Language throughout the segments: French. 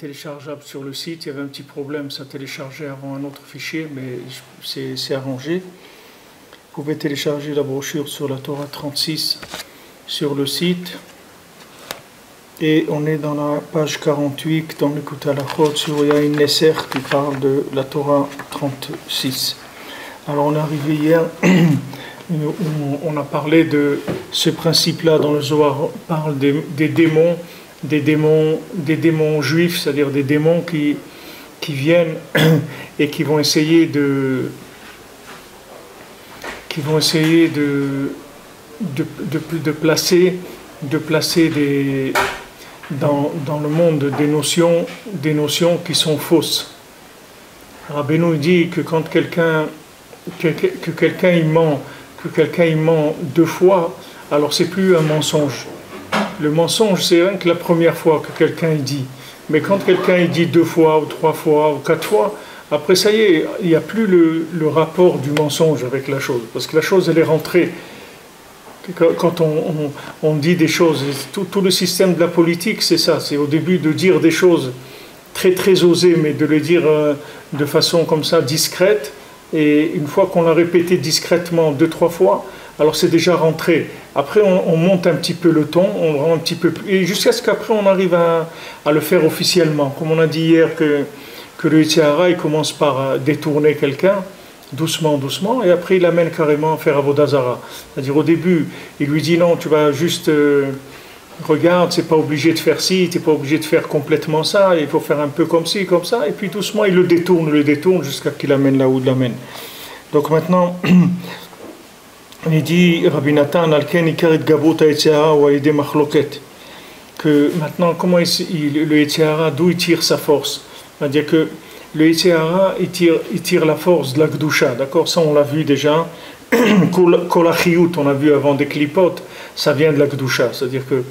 téléchargeable sur le site. Il y avait un petit problème, ça téléchargeait avant un autre fichier, mais c'est arrangé. Vous pouvez télécharger la brochure sur la Torah 36 sur le site. Et on est dans la page 48, dans l'écoute à la Chod, sur Yain Nesser, qui parle de la Torah 36. Alors on est arrivé hier, on a parlé de ce principe-là dans le Zohar, parle des démons juifs, c'est-à-dire des démons qui viennent et qui vont essayer de placer dans le monde des notions qui sont fausses. Rabbeinu dit que quand quelqu'un il ment deux fois, alors c'est plus un mensonge. Le mensonge, c'est rien que la première fois que quelqu'un il dit. Mais quand quelqu'un il dit deux fois, ou trois fois, ou quatre fois, après ça y est, il n'y a plus le rapport du mensonge avec la chose. Parce que la chose, elle est rentrée. Quand on dit des choses, tout le système de la politique, c'est ça. C'est au début de dire des choses très très osées, mais de les dire de façon comme ça, discrète. Et une fois qu'on l'a répété discrètement deux, trois fois, alors c'est déjà rentré. Après, on monte un petit peu le ton, on rend un petit peu plus... Et jusqu'à ce qu'après, on arrive à le faire officiellement. Comme on a dit hier que le Yetzer Hara, il commence par détourner quelqu'un, doucement, doucement, et après, il amène carrément à faire Avodah Zara. C'est-à-dire, au début, il lui dit non, tu vas juste... regarde, c'est pas obligé de faire ci, tu n'es pas obligé de faire complètement ça, il faut faire un peu comme ci, comme ça, et puis doucement il le détourne jusqu'à qu'il l'amène là où il l'amène. Donc maintenant, il dit Rabbi Nathan, que maintenant, comment le Yetzer Hara, d'où il tire sa force? C'est-à-dire que le Yetzer Hara, il tire la force de la Kedusha, d'accord? Ça on l'a vu déjà. Kol hachiyut, on a vu avant des clipotes, ça vient de la Kedusha, c'est-à-dire que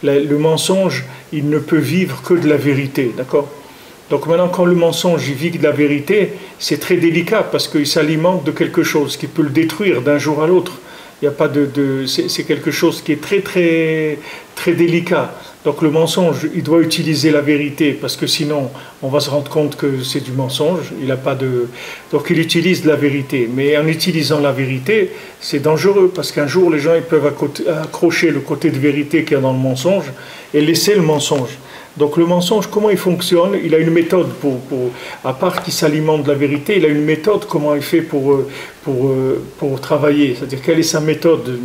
le mensonge, il ne peut vivre que de la vérité, d'accord? Donc maintenant, quand le mensonge il vit de la vérité, c'est très délicat parce qu'il s'alimente de quelque chose qui peut le détruire d'un jour à l'autre. Il y a pas c'est quelque chose qui est très très très délicat. Donc le mensonge, il doit utiliser la vérité parce que sinon, on va se rendre compte que c'est du mensonge. Il a pas de... Donc il utilise la vérité. Mais en utilisant la vérité, c'est dangereux parce qu'un jour, les gens ils peuvent accrocher le côté de vérité qu'il y a dans le mensonge et laisser le mensonge. Donc le mensonge, comment il fonctionne? Il a une méthode à part qu'il s'alimente de la vérité, il a une méthode comment il fait pour travailler. C'est-à-dire quelle est sa méthode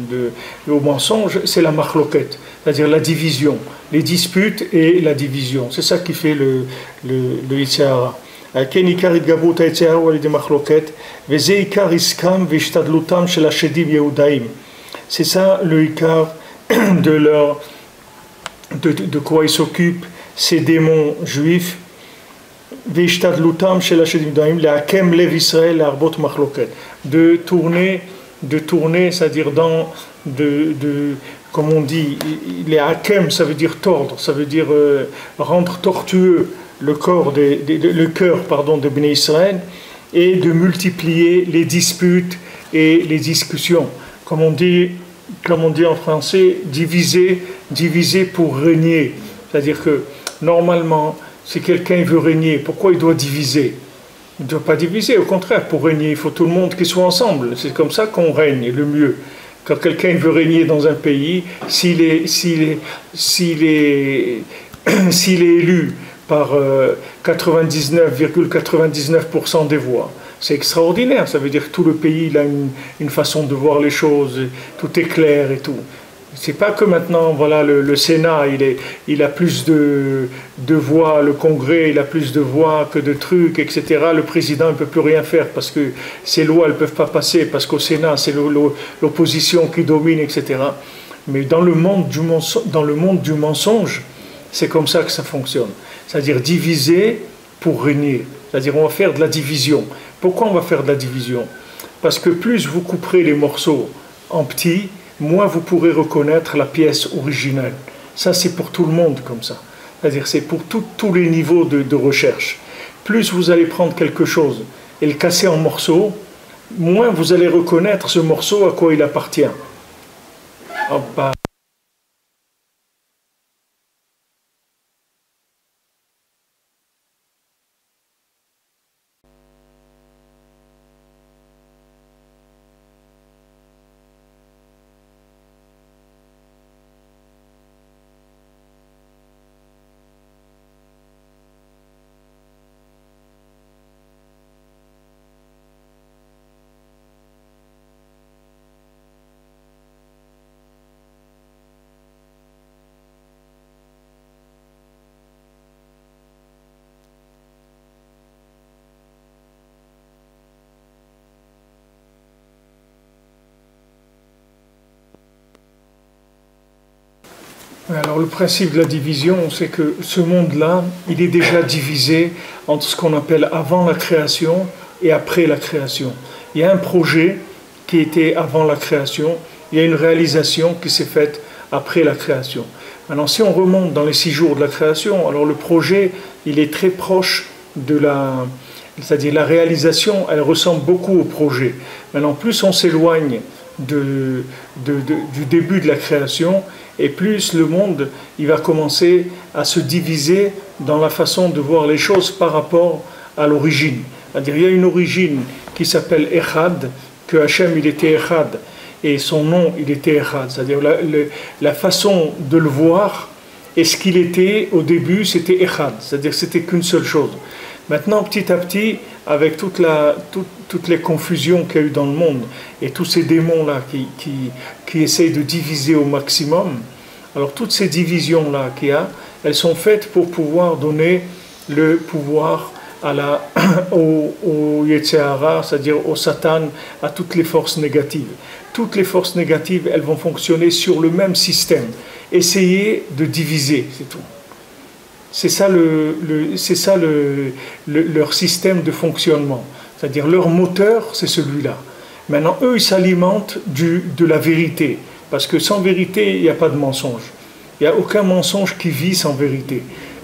au mensonge? C'est la machloket, c'est-à-dire la division, les disputes et la division. C'est ça qui fait le Yetzer Hara. C'est ça le ikar de quoi ils s'occupent ces démons juifs, de tourner, c'est-à-dire comme on dit, les hakem, ça veut dire tordre, ça veut dire rendre tortueux le cœur de Bnei Israël, et de multiplier les disputes et les discussions. Comme on dit en français, diviser pour régner. C'est-à-dire que normalement, si quelqu'un veut régner, pourquoi il doit diviser? Il ne doit pas diviser, au contraire, pour régner, il faut tout le monde qui soit ensemble. C'est comme ça qu'on règne le mieux. Quand quelqu'un veut régner dans un pays, s'il est élu par 99,99% des voix, c'est extraordinaire. Ça veut dire que tout le pays il a une façon de voir les choses, tout est clair et tout. C'est pas que maintenant, voilà, le Sénat, il a plus de voix, le Congrès, il a plus de voix que de trucs, etc. Le président ne peut plus rien faire parce que ces lois ne peuvent pas passer, parce qu'au Sénat, c'est l'opposition qui domine, etc. Mais dans le monde du mensonge, c'est comme ça que ça fonctionne. C'est-à-dire diviser pour régner. C'est-à-dire on va faire de la division. Pourquoi on va faire de la division? Parce que plus vous couperez les morceaux en petits, moins vous pourrez reconnaître la pièce originale. Ça, c'est pour tout le monde comme ça. C'est-à-dire c'est pour tous les niveaux de recherche. Plus vous allez prendre quelque chose et le casser en morceaux, moins vous allez reconnaître ce morceau à quoi il appartient. Ouais, alors le principe de la division, c'est que ce monde-là, il est déjà divisé entre ce qu'on appelle avant la création et après la création. Il y a un projet qui était avant la création, il y a une réalisation qui s'est faite après la création. Maintenant, si on remonte dans les 6 jours de la création, alors le projet, il est très proche de c'est-à-dire la réalisation, elle ressemble beaucoup au projet. Maintenant, plus on s'éloigne du début de la création, et plus le monde il va commencer à se diviser dans la façon de voir les choses par rapport à l'origine. C'est-à-dire, il y a une origine qui s'appelle Echad, que Hachem il était Echad, et son nom il était Echad. C'est-à-dire la façon de le voir et ce qu'il était au début c'était Echad, c'est-à-dire c'était qu'une seule chose. Maintenant, petit à petit, avec toutes les confusions qu'il y a eu dans le monde et tous ces démons-là qui essayent de diviser au maximum, alors toutes ces divisions-là qu'il y a, elles sont faites pour pouvoir donner le pouvoir au Yetzirah, c'est-à-dire au Satan, à toutes les forces négatives. Toutes les forces négatives, elles vont fonctionner sur le même système. Essayer de diviser, c'est tout. C'est ça, leur système de fonctionnement. C'est-à-dire leur moteur, c'est celui-là. Maintenant, eux, ils s'alimentent de la vérité. Parce que sans vérité, il n'y a pas de mensonge. Il n'y a aucun mensonge qui vit sans vérité.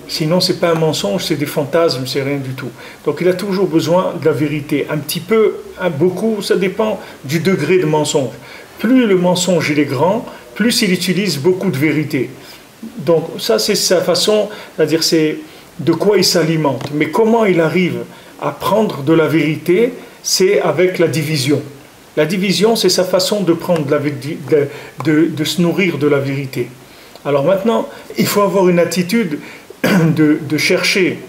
Sinon, ce n'est pas un mensonge, c'est des fantasmes, c'est rien du tout. Donc, il a toujours besoin de la vérité. Un petit peu, beaucoup, ça dépend du degré de mensonge. Plus le mensonge il est grand, plus il utilise beaucoup de vérité. Donc ça c'est sa façon, c'est-à-dire c'est de quoi il s'alimente. Mais comment il arrive à prendre de la vérité, c'est avec la division. La division c'est sa façon de prendre de se nourrir de la vérité. Alors maintenant, il faut avoir une attitude de chercher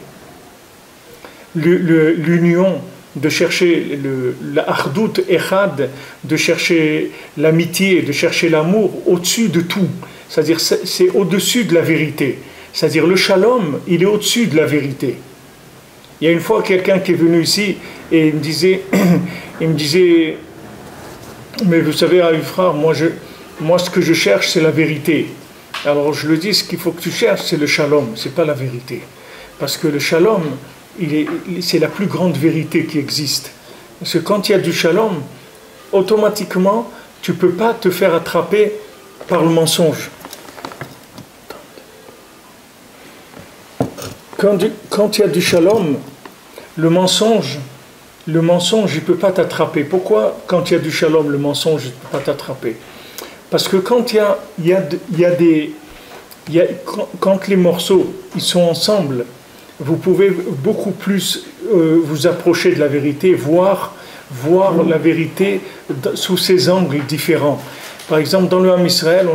l'union, de chercher la hardout echad, de chercher l'amitié, de chercher l'amour au-dessus de tout. C'est-à-dire c'est au-dessus de la vérité. C'est-à-dire le shalom, il est au-dessus de la vérité. Il y a une fois quelqu'un qui est venu ici et il me disait, mais vous savez, frère, moi ce que je cherche c'est la vérité. Alors je le dis, ce qu'il faut que tu cherches c'est le shalom, c'est pas la vérité. Parce que le shalom, c'est la plus grande vérité qui existe. Parce que quand il y a du shalom, automatiquement, tu ne peux pas te faire attraper par le mensonge. Quand il y a du shalom, le mensonge, il ne peut pas t'attraper. Pourquoi, quand il y a du shalom, le mensonge ne peut pas t'attraper? Parce que quand quand les morceaux ils sont ensemble, vous pouvez beaucoup plus vous approcher de la vérité, voir la vérité sous ses angles différents. Par exemple, dans le Ham Israël,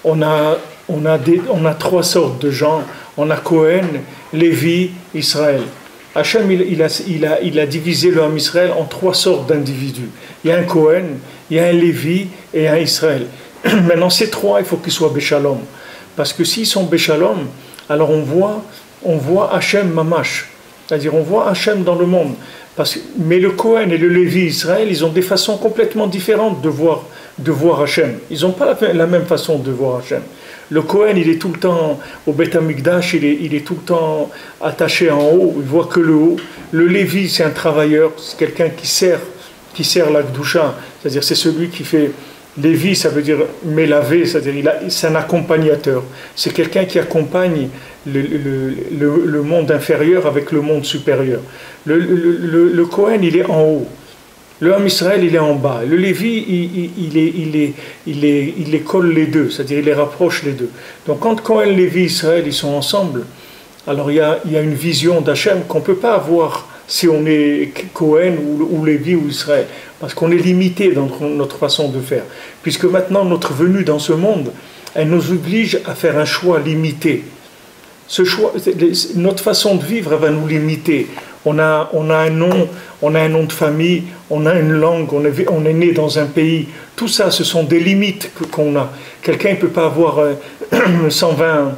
on a 3 sortes de gens. On a Cohen, Lévi, Israël. Hachem, il a divisé le Ham Israël en 3 sortes d'individus. Il y a un Cohen, il y a un Lévi et un Israël. Maintenant, ces 3, il faut qu'ils soient Béchalom. Parce que s'ils sont Béchalom, alors on voit Hachem Mamash. C'est-à-dire, on voit Hachem dans le monde. Mais le Cohen et le Lévi Israël, ils ont des façons complètement différentes de voir Hachem. Ils n'ont pas la même façon de voir Hachem. Le Cohen, il est tout le temps au Beth Amikdash, il est tout le temps attaché en haut, il voit que le haut. Le Lévi, c'est un travailleur, c'est quelqu'un qui sert la Gdusha, c'est-à-dire c'est celui qui fait. Lévi, ça veut dire mélavé, c'est-à-dire c'est un accompagnateur. C'est quelqu'un qui accompagne le monde inférieur avec le monde supérieur. Le Cohen, il est en haut. Le Ham Israël, il est en bas. Le Lévi, il les colle les deux, c'est-à-dire il les rapproche les deux. Donc quand Cohen, Lévi, Israël, ils sont ensemble, alors il y a une vision d'Hachem qu'on ne peut pas avoir si on est Cohen ou Lévi ou Israël, parce qu'on est limité dans notre façon de faire. Puisque maintenant, notre venue dans ce monde, elle nous oblige à faire un choix limité. Ce choix, notre façon de vivre, elle va nous limiter. On a un nom de famille, on a une langue, on est né dans un pays. Tout ça, ce sont des limites qu'on a. Quelqu'un ne peut pas avoir 120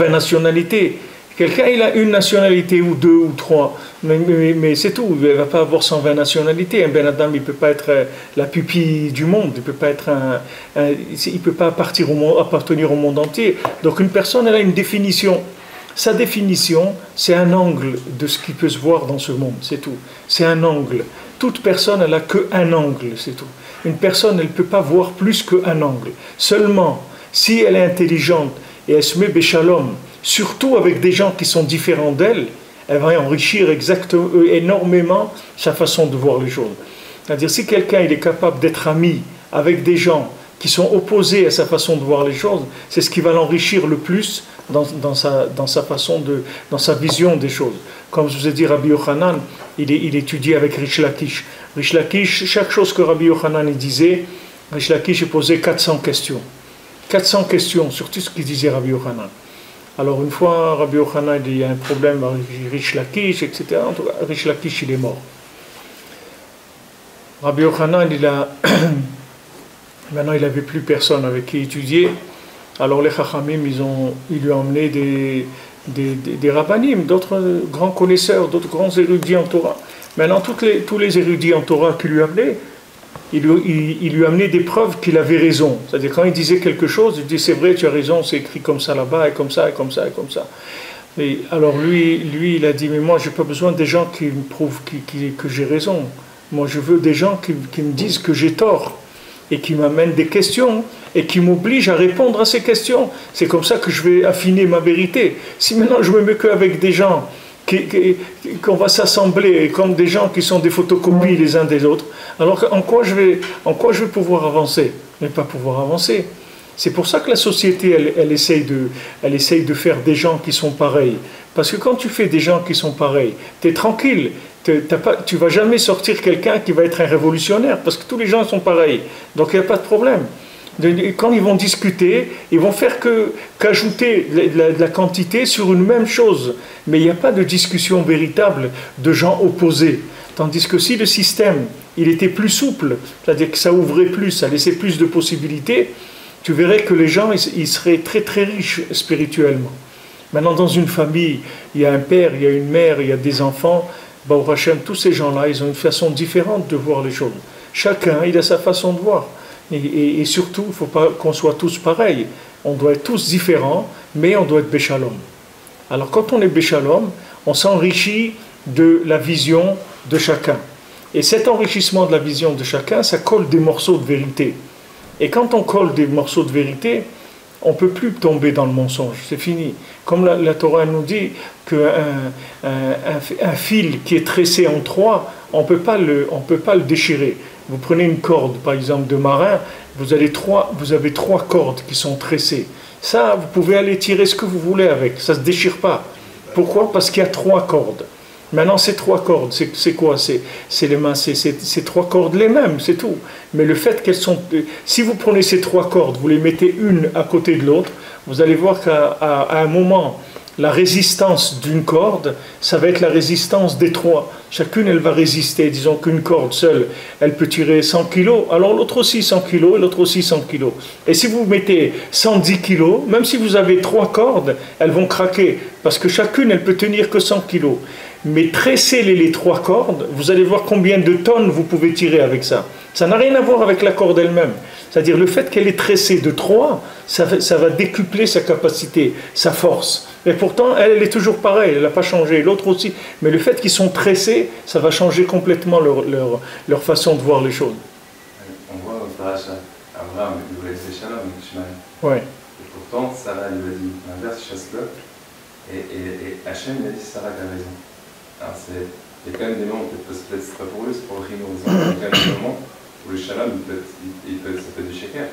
nationalités. Quelqu'un, il a une nationalité ou deux ou trois, mais c'est tout. Il ne va pas avoir 120 nationalités. Un Ben Adam, il ne peut pas être la pupille du monde. Il ne peut pas être il peut pas appartenir au monde entier. Donc une personne, elle a une définition. Sa définition, c'est un angle de ce qui peut se voir dans ce monde, c'est tout. C'est un angle. Toute personne, elle n'a qu'un angle, c'est tout. Une personne, elle ne peut pas voir plus qu'un angle. Seulement, si elle est intelligente et elle se met béchalom, surtout avec des gens qui sont différents d'elle, elle va enrichir énormément sa façon de voir les choses. C'est-à-dire, si quelqu'un il est capable d'être ami avec des gens qui sont opposés à sa façon de voir les choses, c'est ce qui va l'enrichir le plus dans sa vision des choses. Comme je vous ai dit, Rabbi Yochanan, il étudiait avec Rish Lakish. Rish Lakish, chaque chose que Rabbi Yochanan disait, Rish Lakish posait 400 questions. 400 questions sur tout ce qu'il disait Rabbi Yochanan. Alors une fois, Rabbi Yochanan, il y a un problème avec Rish Lakish, etc. En tout cas, Rish Lakish, il est mort. Rabbi Yochanan, maintenant, il n'avait plus personne avec qui étudier. Alors les Chachamim, ils lui ont emmené des rabbanim, d'autres grands connaisseurs, d'autres grands érudits en Torah. Maintenant, tous les érudits en Torah qui lui amenaient, il lui amenait des preuves qu'il avait raison. C'est-à-dire, quand il disait quelque chose, il disait, c'est vrai, tu as raison, c'est écrit comme ça là-bas, et comme ça, et comme ça, et comme ça. Et alors lui, il a dit, mais moi, je n'ai pas besoin des gens qui me prouvent que j'ai raison. Moi, je veux des gens qui me disent que j'ai tort, et qui m'amènent des questions, et qui m'obligent à répondre à ces questions. C'est comme ça que je vais affiner ma vérité. Si maintenant, je me mets qu'avec des gens qu'on va s'assembler comme des gens qui sont des photocopies les uns des autres, alors en quoi je vais pouvoir avancer? Je ne vais pas pouvoir avancer. C'est pour ça que la société, elle essaye de faire des gens qui sont pareils. Parce que quand tu fais des gens qui sont pareils, tu es tranquille. Tu ne vas jamais sortir quelqu'un qui va être un révolutionnaire, parce que tous les gens sont pareils. Donc il n'y a pas de problème. Quand ils vont discuter, ils vont faire qu'ajouter de la quantité sur une même chose. Mais il n'y a pas de discussion véritable de gens opposés. Tandis que si le système il était plus souple, c'est-à-dire que ça ouvrait plus, ça laissait plus de possibilités, tu verrais que les gens ils seraient très très riches spirituellement. Maintenant, dans une famille, il y a un père, il y a une mère, il y a des enfants. Baruch Hashem, tous ces gens-là, ils ont une façon différente de voir les choses. Chacun, il a sa façon de voir. Et surtout, il ne faut pas qu'on soit tous pareils. On doit être tous différents, mais on doit être béchalom. Alors quand on est béchalom, on s'enrichit de la vision de chacun. Et cet enrichissement de la vision de chacun, ça colle des morceaux de vérité. Et quand on colle des morceaux de vérité, on ne peut plus tomber dans le mensonge, c'est fini. Comme la Torah nous dit qu'un fil qui est tressé en trois, on ne peut pas le déchirer. Vous prenez une corde, par exemple, de marin, vous avez trois cordes qui sont tressées. Ça, vous pouvez aller tirer ce que vous voulez avec, ça ne se déchire pas. Pourquoi? Parce qu'il y a trois cordes. Maintenant, ces trois cordes, c'est quoi? C'est trois cordes les mêmes, c'est tout. Mais le fait qu'elles sont... Si vous prenez ces trois cordes, vous les mettez une à côté de l'autre, vous allez voir qu'à un moment, la résistance d'une corde, ça va être la résistance des trois. Chacune, elle va résister. Disons qu'une corde seule, elle peut tirer 100 kilos, alors l'autre aussi 100 kilos, et l'autre aussi 100 kilos. Et si vous mettez 110 kilos, même si vous avez trois cordes, elles vont craquer, parce que chacune, elle peut tenir que 100 kilos. Mais tressez les trois cordes, vous allez voir combien de tonnes vous pouvez tirer avec ça. Ça n'a rien à voir avec la corde elle-même. C'est-à-dire le fait qu'elle est tressée de trois, ça va décupler sa capacité, sa force. Et pourtant, elle est toujours pareille, elle n'a pas changé. L'autre aussi. Mais le fait qu'ils sont tressés, ça va changer complètement leur façon de voir les choses. On voit dans le paracha, Abraham, il voulait laisser Shalom, Ishmael. Ouais. Et pourtant, Sarah lui a dit l'inverse, chasse-le. Et Hachem lui a dit Sarah a raison. Alors il y a quand même des moments, peut-être c'est pas pour eux, c'est pour le rime, il y a quand même des moments où le shalom, ça peut être du shaker.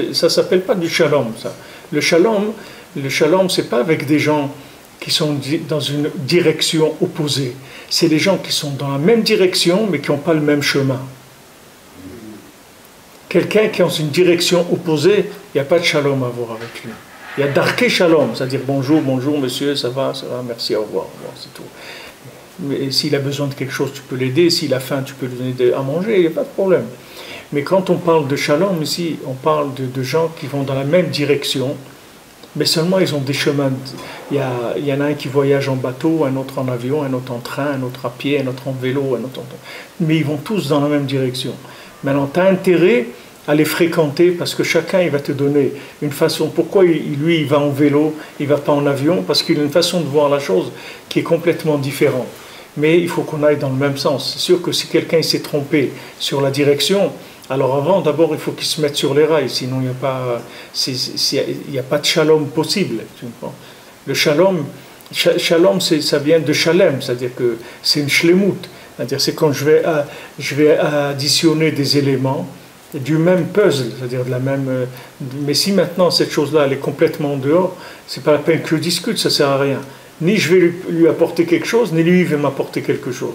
Ça s'appelle pas du shalom, ça. Le shalom, c'est pas avec des gens qui sont dans une direction opposée. C'est des gens qui sont dans la même direction, mais qui n'ont pas le même chemin. Quelqu'un qui est dans une direction opposée, il n'y a pas de shalom à voir avec lui. Il y a darké shalom, c'est-à-dire bonjour, monsieur, ça va, merci, au revoir, c'est tout. Mais s'il a besoin de quelque chose, tu peux l'aider, s'il a faim, tu peux lui donner à manger, il n'y a pas de problème. Mais quand on parle de shalom ici, on parle de gens qui vont dans la même direction, Mais seulement ils ont des chemins. Il y en a un qui voyage en bateau, un autre en avion, un autre en train, un autre à pied, un autre en vélo, un autre en... Mais ils vont tous dans la même direction. Maintenant, tu as intérêt à les fréquenter parce que chacun il va te donner une façon. Pourquoi lui il va en vélo, il ne va pas en avion? Parce qu'il a une façon de voir la chose qui est complètement différente. Mais il faut qu'on aille dans le même sens. C'est sûr que si quelqu'un s'est trompé sur la direction, alors avant, d'abord, il faut qu'il se mette sur les rails, sinon il n'y a pas de shalom possible. Le shalom, ça vient de shalem, c'est-à-dire que c'est une shlemut. C'est-à-dire c'est quand je vais additionner des éléments du même puzzle, c'est-à-dire de la même... Mais si maintenant cette chose-là, elle est complètement en dehors, c'est pas la peine que je discute, ça sert à rien. Ni je vais lui apporter quelque chose, ni lui il va m'apporter quelque chose.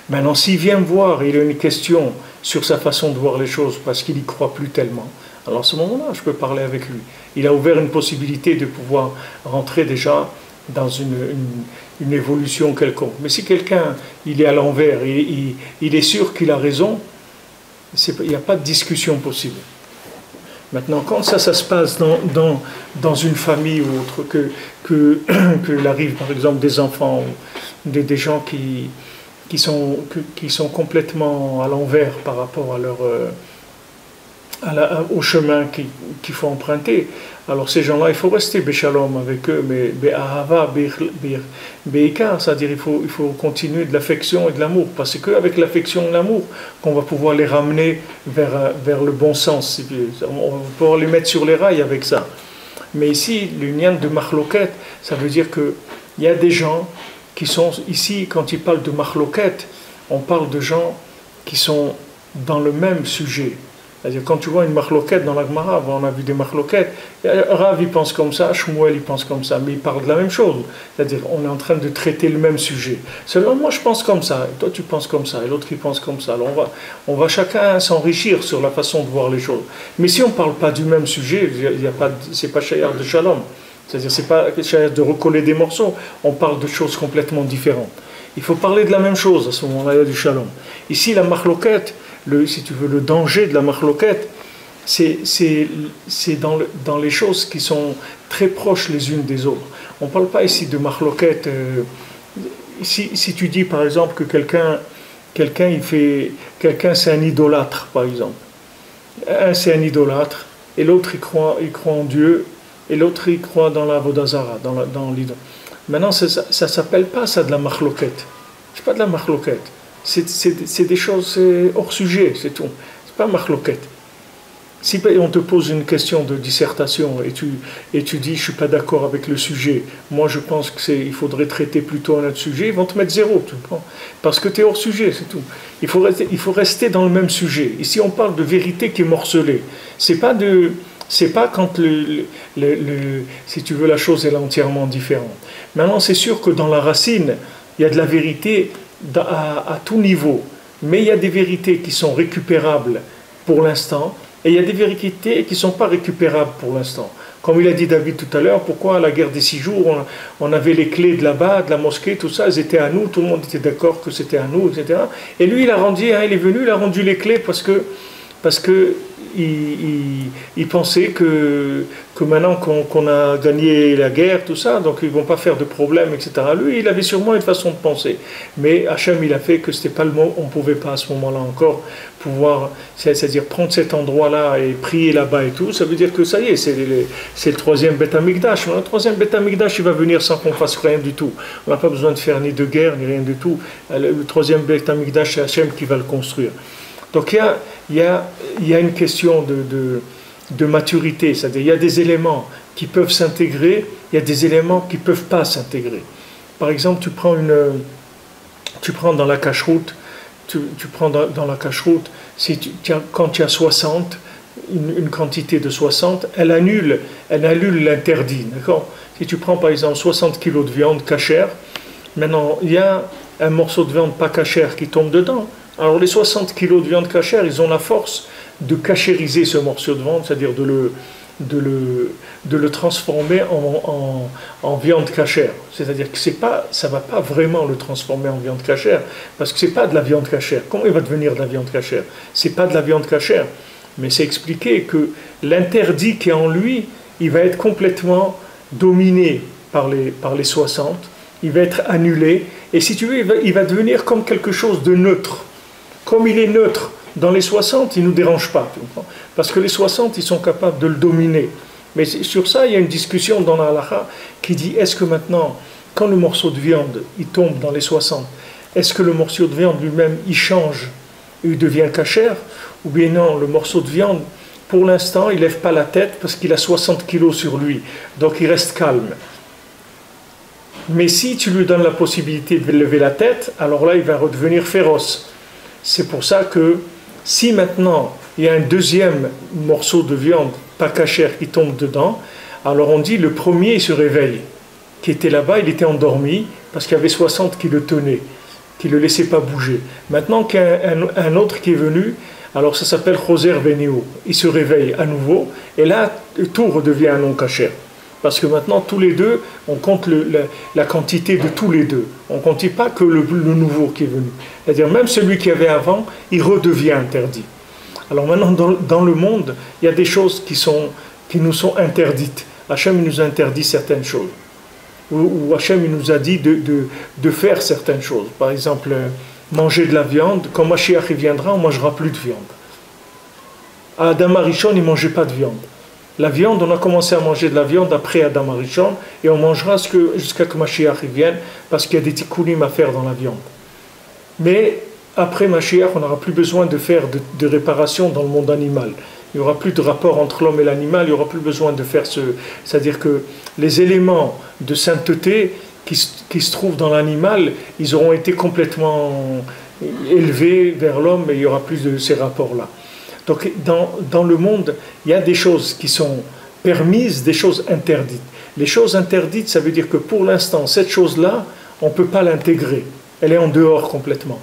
Maintenant, s'il vient me voir, il a une question sur sa façon de voir les choses, parce qu'il n'y croit plus tellement, alors à ce moment-là, je peux parler avec lui. Il a ouvert une possibilité de pouvoir rentrer déjà dans une évolution quelconque. Mais si quelqu'un, il est à l'envers, il est sûr qu'il a raison, il n'y a pas de discussion possible. Maintenant, quand ça se passe dans une famille ou autre, qu'il arrive par exemple des enfants ou des gens qui sont complètement à l'envers par rapport à au chemin qu'il faut emprunter, alors ces gens-là, il faut rester béchalom avec eux, mais bé'ahava, bé'ika, c'est-à-dire il faut continuer de l'affection et de l'amour, parce que qu'avec l'affection et l'amour, qu'on va pouvoir les ramener vers le bon sens, on va pouvoir les mettre sur les rails avec ça. Mais ici, l'union de machloket, ça veut dire qu'il y a des gens qui sont ici, quand ils parlent de machloket, on parle de gens qui sont dans le même sujet. C'est-à-dire, quand tu vois une machloket dans la Gemara, on a vu des machloket, Rav il pense comme ça, Shmuel il pense comme ça, mais ils parlent de la même chose. C'est-à-dire, on est en train de traiter le même sujet. Seulement, moi je pense comme ça, et toi tu penses comme ça, et l'autre il pense comme ça. Alors on va chacun s'enrichir sur la façon de voir les choses. Mais si on ne parle pas du même sujet, c'est pas shayar de shalom. C'est-à-dire, c'est pas shayar de recoller des morceaux, on parle de choses complètement différentes. Il faut parler de la même chose, à ce moment-là, il y a du shalom. Ici, la machloket, si tu veux, le danger de la machloket, c'est dans les choses qui sont très proches les unes des autres. On ne parle pas ici de machloket. Si tu dis par exemple que quelqu'un c'est un idolâtre, par exemple. Un c'est un idolâtre, et l'autre il croit en Dieu, et l'autre il croit dans la Vodazara, dans l'idole. Maintenant, ça ne s'appelle pas ça de la machloket. C'est pas de la machloket. C'est des choses, c'est hors sujet, c'est tout. C'est pas machloket. Si on te pose une question de dissertation et tu dis je suis pas d'accord avec le sujet, moi je pense qu'il faudrait traiter plutôt un autre sujet, ils vont te mettre 0, tu comprends? Parce que tu es hors sujet, c'est tout. Il faut rester dans le même sujet. Ici on parle de vérité qui est morcelée. C'est pas quand si tu veux la chose elle est entièrement différente. Maintenant c'est sûr que dans la racine, il y a de la vérité à tout niveau, mais il y a des vérités qui sont récupérables pour l'instant, et il y a des vérités qui ne sont pas récupérables pour l'instant. Comme il a dit David tout à l'heure, pourquoi à la guerre des 6 jours, on avait les clés de là-bas, de la mosquée, tout ça, elles étaient à nous, tout le monde était d'accord que c'était à nous, etc. Et lui, il a rendu, il est venu, il a rendu les clés parce que il pensait que maintenant qu'on a gagné la guerre, tout ça, donc ils ne vont pas faire de problème, etc. Lui, il avait sûrement une façon de penser. Mais Hachem, il a fait que ce n'était pas le mot, on ne pouvait pas à ce moment-là encore pouvoir, c'est-à-dire prendre cet endroit-là et prier là-bas et tout, ça veut dire que ça y est, c'est le troisième Beth Amikdash. Le troisième Beth Amikdash, il va venir sans qu'on fasse rien du tout. On n'a pas besoin de faire ni de guerre, ni rien du tout. Le troisième Beth Amikdash, c'est Hachem qui va le construire. Donc il y a une question de maturité, c'est-à-dire il y a des éléments qui peuvent s'intégrer, il y a des éléments qui ne peuvent pas s'intégrer. Par exemple, tu prends dans la cache-route, quand tu as 60, une quantité de 60, elle annule l'interdit, d'accord? Si tu prends par exemple 60 kg de viande cachère, maintenant il y a un morceau de viande pas cachère qui tombe dedans. Alors les 60 kg de viande cachère, ils ont la force de cachériser ce morceau de viande, c'est-à-dire de le transformer en viande cachère. C'est-à-dire que ça ne va pas vraiment le transformer en viande cachère, parce que ce n'est pas de la viande cachère. Comment il va devenir de la viande cachère? Ce n'est pas de la viande cachère, mais c'est expliqué que l'interdit qui est en lui, il va être complètement dominé par les 60, il va être annulé, et si tu veux, il va devenir comme quelque chose de neutre. Comme il est neutre dans les 60, il ne nous dérange pas, tu comprends? Parce que les 60, ils sont capables de le dominer. Mais sur ça, il y a une discussion dans la halakha qui dit, est-ce que maintenant, quand le morceau de viande, il tombe dans les 60, est-ce que le morceau de viande lui-même, il change et il devient kasher? Ou bien non, le morceau de viande, pour l'instant, il ne lève pas la tête parce qu'il a 60 kilos sur lui. Donc il reste calme. Mais si tu lui donnes la possibilité de lever la tête, alors là, il va redevenir féroce. C'est pour ça que si maintenant, il y a un deuxième morceau de viande, pas kasher, qui tombe dedans, alors on dit le premier, il se réveille. Qui était là-bas, il était endormi parce qu'il y avait 60 qui le tenaient, qui ne le laissaient pas bouger. Maintenant qu'il y a un autre qui est venu, alors ça s'appelle Choser Benio. Il se réveille à nouveau, et là, tout redevient un non kasher. Parce que maintenant, tous les deux, on compte la quantité de tous les deux. On ne compte pas que le nouveau qui est venu. C'est-à-dire, même celui qui avait avant, il redevient interdit. Alors maintenant, dans le monde, il y a des choses qui nous sont interdites. Hachem nous interdit certaines choses. Ou Hachem nous a dit de faire certaines choses. Par exemple, manger de la viande. Quand Mashiach viendra, on ne mangera plus de viande. À Adam Arishon, il ne mangeait pas de viande. La viande, on a commencé à manger de la viande après Adam Arishon, et on mangera jusqu'à ce que Mashiach vienne, parce qu'il y a des tikkunim à faire dans la viande. Mais après Mashiach, on n'aura plus besoin de faire de réparation dans le monde animal. Il n'y aura plus de rapport entre l'homme et l'animal, il n'y aura plus besoin de faire c'est-à-dire que les éléments de sainteté qui se trouvent dans l'animal, ils auront été complètement élevés vers l'homme, et il n'y aura plus de ces rapports-là. Donc dans le monde, il y a des choses qui sont permises, des choses interdites. Les choses interdites, ça veut dire que pour l'instant, cette chose-là, on ne peut pas l'intégrer. Elle est en dehors complètement.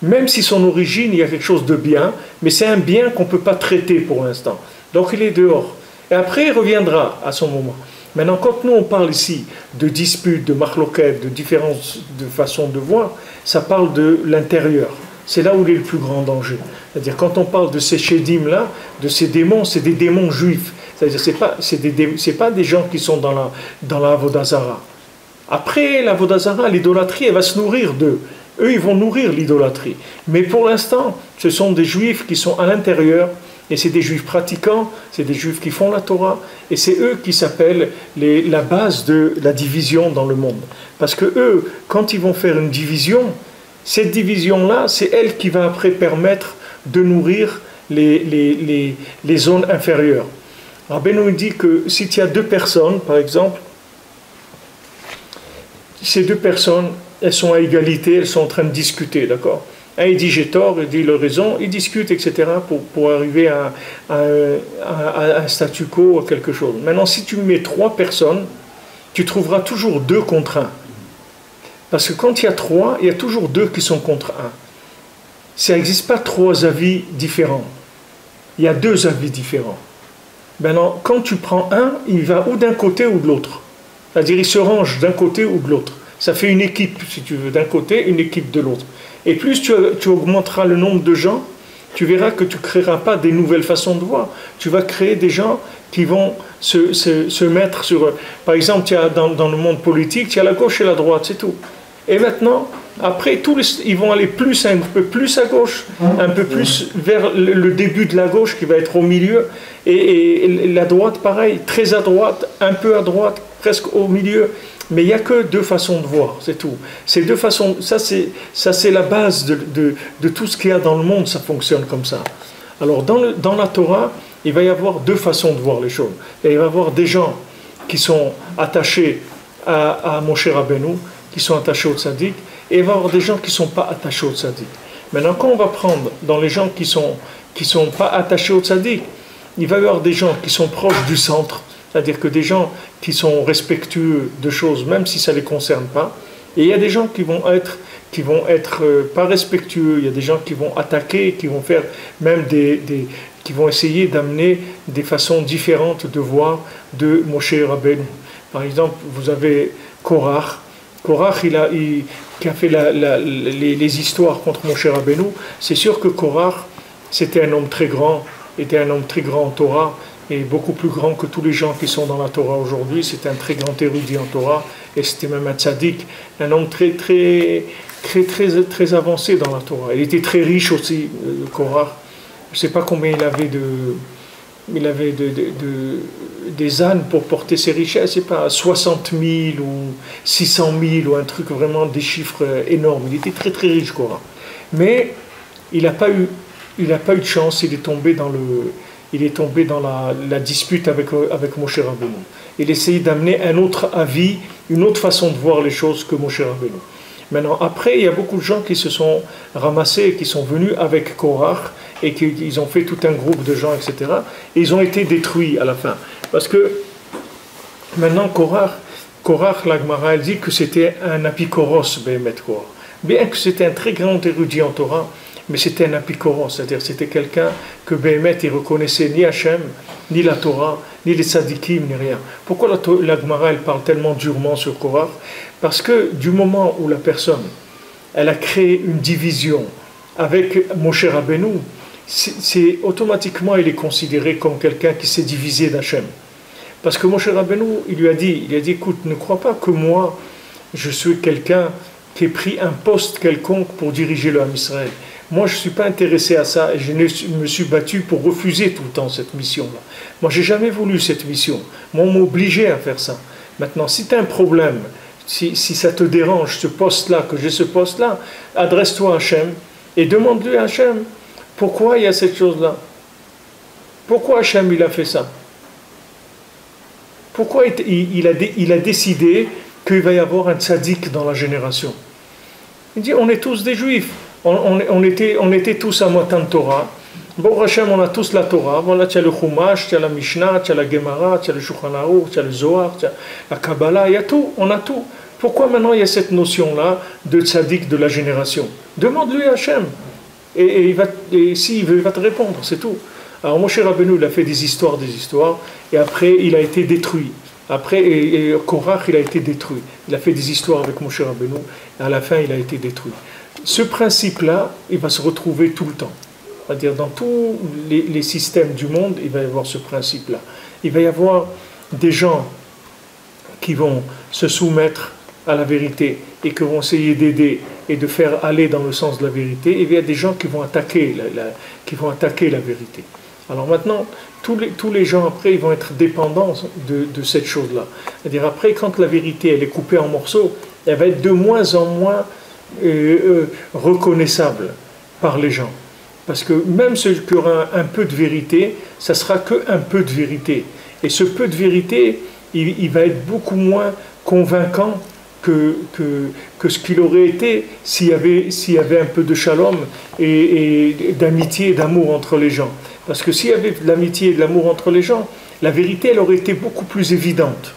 Même si son origine, il y a quelque chose de bien, mais c'est un bien qu'on ne peut pas traiter pour l'instant. Donc il est dehors. Et après, il reviendra à son moment. Maintenant, quand nous on parle ici de disputes, de marloquettes, de différences de façons de voir, ça parle de l'intérieur. C'est là où il est le plus grand danger. C'est-à-dire, quand on parle de ces chédim-là, de ces démons, c'est des démons juifs. C'est-à-dire, c'est pas des gens qui sont dans la Avodazara. Après la Avodazara, l'idolâtrie, elle va se nourrir d'eux. Eux, ils vont nourrir l'idolâtrie. Mais pour l'instant, ce sont des juifs qui sont à l'intérieur, et c'est des juifs pratiquants, c'est des juifs qui font la Torah, et c'est eux qui s'appellent la base de la division dans le monde. Parce que eux, quand ils vont faire une division, cette division-là, c'est elle qui va après permettre de nourrir les zones inférieures. Rabbeinu dit que si tu as deux personnes, par exemple, ces deux personnes, elles sont à égalité, elles sont en train de discuter, d'accord? Un, il dit j'ai tort, il dit il a raison, ils discutent, etc., pour arriver à un statu quo, à quelque chose. Maintenant, si tu mets trois personnes, tu trouveras toujours deux contre un. Parce que quand il y a trois, il y a toujours deux qui sont contre un. Ça n'existe pas trois avis différents. Il y a deux avis différents. Maintenant, quand tu prends un, il va ou d'un côté ou de l'autre. C'est-à-dire, il se range d'un côté ou de l'autre. Ça fait une équipe, si tu veux, d'un côté, une équipe de l'autre. Et plus tu augmenteras le nombre de gens, tu verras que tu ne créeras pas des nouvelles façons de voir. Tu vas créer des gens qui vont se mettre sur... Par exemple, tu as dans le monde politique, tu as la gauche et la droite, c'est tout. Et maintenant, après, ils vont aller un peu plus à gauche, un peu plus vers le début de la gauche qui va être au milieu, et la droite, pareil, très à droite, un peu à droite, presque au milieu. Mais il n'y a que deux façons de voir, c'est tout. Ces deux façons, ça c'est la base de tout ce qu'il y a dans le monde, ça fonctionne comme ça. Alors dans la Torah, il va y avoir deux façons de voir les choses. Et il va y avoir des gens qui sont attachés à Moshe Rabbeinu, qui sont attachés au tzaddik, et il va y avoir des gens qui ne sont pas attachés au tzaddik. Maintenant, quand on va prendre dans les gens qui sont pas attachés au tzaddik, il va y avoir des gens qui sont proches du centre, c'est-à-dire que des gens qui sont respectueux de choses, même si ça ne les concerne pas, et il y a des gens qui vont être pas respectueux, il y a des gens qui vont attaquer, qui vont faire même qui vont essayer d'amener des façons différentes de voir de Moshe Rabbeinu. Par exemple, vous avez Korach, qui a fait les histoires contre Moshe Rabbeinu. C'est sûr que Korach, c'était un homme très grand, était un homme très grand en Torah, et beaucoup plus grand que tous les gens qui sont dans la Torah aujourd'hui. C'était un très grand érudit en Torah, et c'était même un tzaddik, un homme très avancé dans la Torah. Il était très riche aussi, Korach. Je ne sais pas combien il avait des ânes pour porter ses richesses, c'est pas 60 000 ou 600 000 ou un truc vraiment des chiffres énormes. Il était très riche, Korach. Mais il n'a pas eu de chance, il est tombé dans la dispute avec Moshe Rabbeinu. Il essayait d'amener un autre avis, une autre façon de voir les choses que Moshe Rabbeinu. Maintenant, après, il y a beaucoup de gens qui se sont ramassés, qui sont venus avec Korach, et qu'ils ont fait tout un groupe de gens, etc. Et ils ont été détruits à la fin. Parce que maintenant, Korach, la Gemara, elle dit que c'était un apikoros, Behemet Korach. Bien que c'était un très grand érudit en Torah, mais c'était un apikoros, c'est-à-dire c'était quelqu'un que Behemet, il reconnaissait ni Hachem, ni la Torah, ni les tzadikim, ni rien. Pourquoi la Gemara, elle parle tellement durement sur Korach? Parce que du moment où la personne, elle a créé une division avec Moshe Rabbeinu, c'est automatiquement il est considéré comme quelqu'un qui s'est divisé d'Hachem. Parce que Moshe Rabbeinu, il lui a dit, écoute, ne crois pas que moi, je suis quelqu'un qui ait pris un poste quelconque pour diriger le Ham Israël. Moi, je ne suis pas intéressé à ça et je me suis battu pour refuser tout le temps cette mission-là. Moi, je n'ai jamais voulu cette mission. Moi, on m'a obligé à faire ça. Maintenant, si tu as un problème, si ça te dérange, ce poste-là, que j'ai ce poste-là, adresse-toi à Hachem et demande-lui à Hachem pourquoi il y a cette chose-là. Pourquoi Hachem, il a fait ça? Pourquoi il a décidé qu'il va y avoir un tzaddik dans la génération? Il dit, on est tous des juifs. On était tous à Matan Torah. Bon, Hachem, on a tous la Torah. Voilà, tu as le Chumash, tu as la Mishnah, tu as la Gemara, tu as le Shulchan Aruch, tu as le Zohar, tu as la Kabbalah, il y a tout, on a tout. Pourquoi maintenant il y a cette notion-là de tzaddik de la génération? Demande-lui à Hachem. Et s'il veut, il va te répondre, c'est tout. Alors Moshe Rabbeinu, il a fait des histoires, et après il a été détruit. Après, et Korach, il a été détruit. Il a fait des histoires avec Moshe Rabbeinu, et à la fin, il a été détruit. Ce principe-là, il va se retrouver tout le temps. C'est-à-dire, dans tous les systèmes du monde, il va y avoir ce principe-là. Il va y avoir des gens qui vont se soumettre à la vérité et qui vont essayer d'aider et de faire aller dans le sens de la vérité. Et il y a des gens qui vont attaquer la vérité. Alors maintenant, tous les gens après, ils vont être dépendants de cette chose-là. C'est-à-dire après, quand la vérité elle est coupée en morceaux, elle va être de moins en moins reconnaissable par les gens. Parce que même ceux qui auront un peu de vérité, ça sera qu'un peu de vérité. Et ce peu de vérité, il va être beaucoup moins convaincant que ce qu'il aurait été s'il y avait un peu de shalom et d'amitié et d'amour entre les gens. Parce que s'il y avait de l'amitié et de l'amour entre les gens, la vérité elle aurait été beaucoup plus évidente.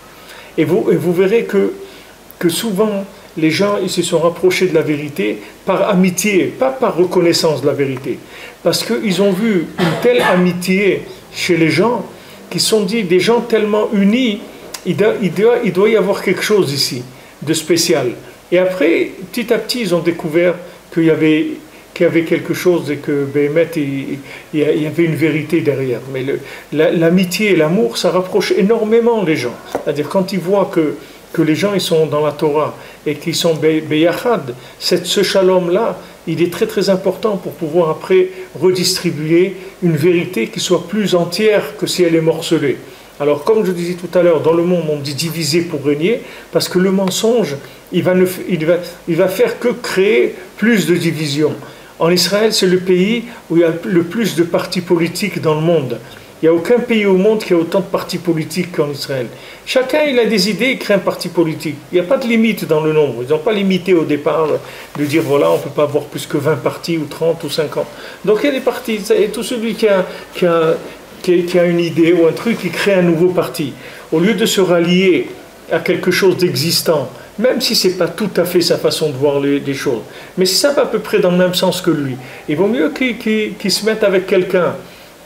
Et vous verrez que souvent, les gens ils se sont rapprochés de la vérité par amitié, pas par reconnaissance de la vérité. Parce qu'ils ont vu une telle amitié chez les gens, qu'ils se sont dit, des gens tellement unis, il doit y avoir quelque chose ici de spécial. Et après, petit à petit, ils ont découvert qu'il y avait quelque chose et que Behemet, il y avait une vérité derrière. Mais l'amitié et l'amour, ça rapproche énormément les gens. C'est-à-dire quand ils voient que les gens ils sont dans la Torah et qu'ils sont beyachad, ce shalom-là, il est très très important pour pouvoir après redistribuer une vérité qui soit plus entière que si elle est morcelée. Alors comme je disais tout à l'heure, dans le monde on dit diviser pour régner, parce que le mensonge, il va faire que créer plus de divisions. En Israël, c'est le pays où il y a le plus de partis politiques dans le monde. Il n'y a aucun pays au monde qui a autant de partis politiques qu'en Israël. Chacun il a des idées, il crée un parti politique. Il n'y a pas de limite dans le nombre. Ils n'ont pas limité au départ de dire voilà, on ne peut pas avoir plus que 20 partis ou 30 ou 50. Donc il y a des partis. Et tout celui qui a une idée ou un truc, il crée un nouveau parti. Au lieu de se rallier à quelque chose d'existant, même si ce n'est pas tout à fait sa façon de voir les choses, mais si ça va à peu près dans le même sens que lui, il vaut mieux qu'il se mette avec quelqu'un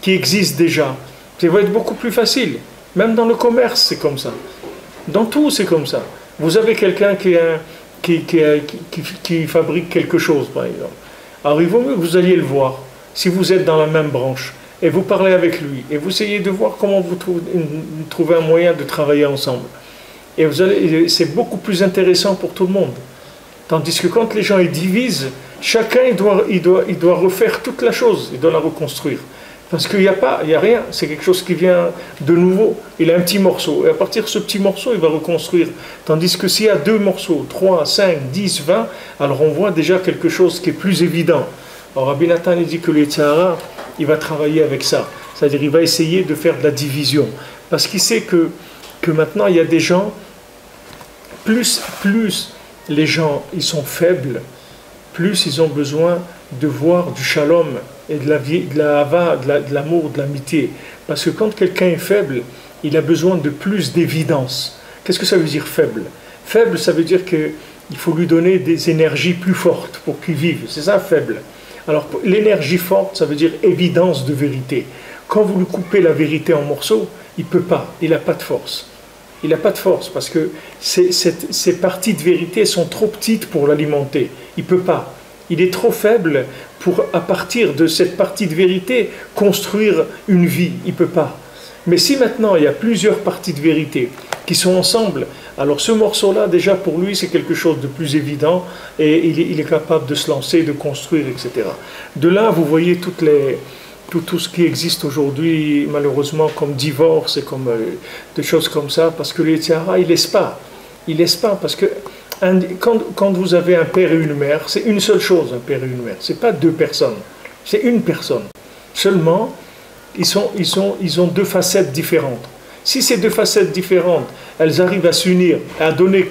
qui existe déjà. Ça va être beaucoup plus facile. Même dans le commerce, c'est comme ça. Dans tout, c'est comme ça. Vous avez quelqu'un qui fabrique quelque chose, par exemple. Alors, il vaut mieux que vous alliez le voir, si vous êtes dans la même branche. et vous parlez avec lui, et vous essayez de voir comment vous trouvez un moyen de travailler ensemble. Et c'est beaucoup plus intéressant pour tout le monde. Tandis que quand les gens ils divisent, chacun il doit refaire toute la chose, il doit la reconstruire. Parce qu'il n'y a rien, c'est quelque chose qui vient de nouveau. Il a un petit morceau, et à partir de ce petit morceau, il va reconstruire. Tandis que s'il y a 2 morceaux, 3, 5, 10, 20, alors on voit déjà quelque chose qui est plus évident. Alors Rabbi Nathan il dit que le Yetzer Hara, il va travailler avec ça. C'est-à-dire il va essayer de faire de la division. Parce qu'il sait que maintenant il y a des gens, plus les gens ils sont faibles, plus ils ont besoin de voir du shalom et de la vie, de la hava, de l'amour, de l'amitié. Parce que quand quelqu'un est faible, il a besoin de plus d'évidence. Qu'est-ce que ça veut dire faible? Faible, ça veut dire qu'il faut lui donner des énergies plus fortes pour qu'il vive. C'est ça, faible. Alors, l'énergie forte, ça veut dire évidence de vérité. Quand vous lui coupez la vérité en morceaux, il ne peut pas, il n'a pas de force. Il n'a pas de force parce que ces parties de vérité sont trop petites pour l'alimenter. Il ne peut pas. Il est trop faible pour, à partir de cette partie de vérité, construire une vie. Il ne peut pas. Mais si maintenant il y a plusieurs parties de vérité qui sont ensemble, alors ce morceau-là, déjà pour lui, c'est quelque chose de plus évident et il est capable de se lancer, de construire, etc. De là, vous voyez tout ce qui existe aujourd'hui, malheureusement, comme divorce et comme des choses comme ça, parce que le Yetzer Hara, il laisse pas. Il laisse pas, parce que quand vous avez un père et une mère, c'est une seule chose, un père et une mère. C'est pas 2 personnes, c'est une personne. Seulement, ils ont 2 facettes différentes. Si ces 2 facettes différentes, elles arrivent à s'unir, à donner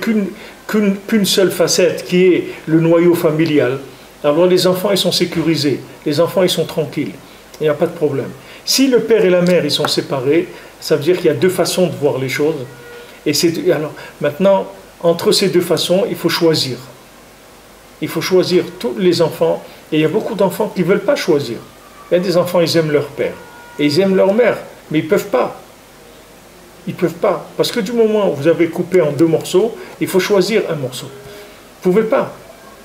qu'une seule facette, qui est le noyau familial, alors les enfants, ils sont sécurisés, les enfants, ils sont tranquilles, il n'y a pas de problème. Si le père et la mère, ils sont séparés, ça veut dire qu'il y a 2 façons de voir les choses. Et alors, maintenant, entre ces 2 façons, il faut choisir. Il faut choisir tous les enfants, et il y a beaucoup d'enfants qui ne veulent pas choisir. Il y a des enfants, ils aiment leur père, et ils aiment leur mère, mais ils ne peuvent pas. Ils ne peuvent pas. Parce que du moment où vous avez coupé en 2 morceaux, il faut choisir un morceau. Vous ne pouvez pas.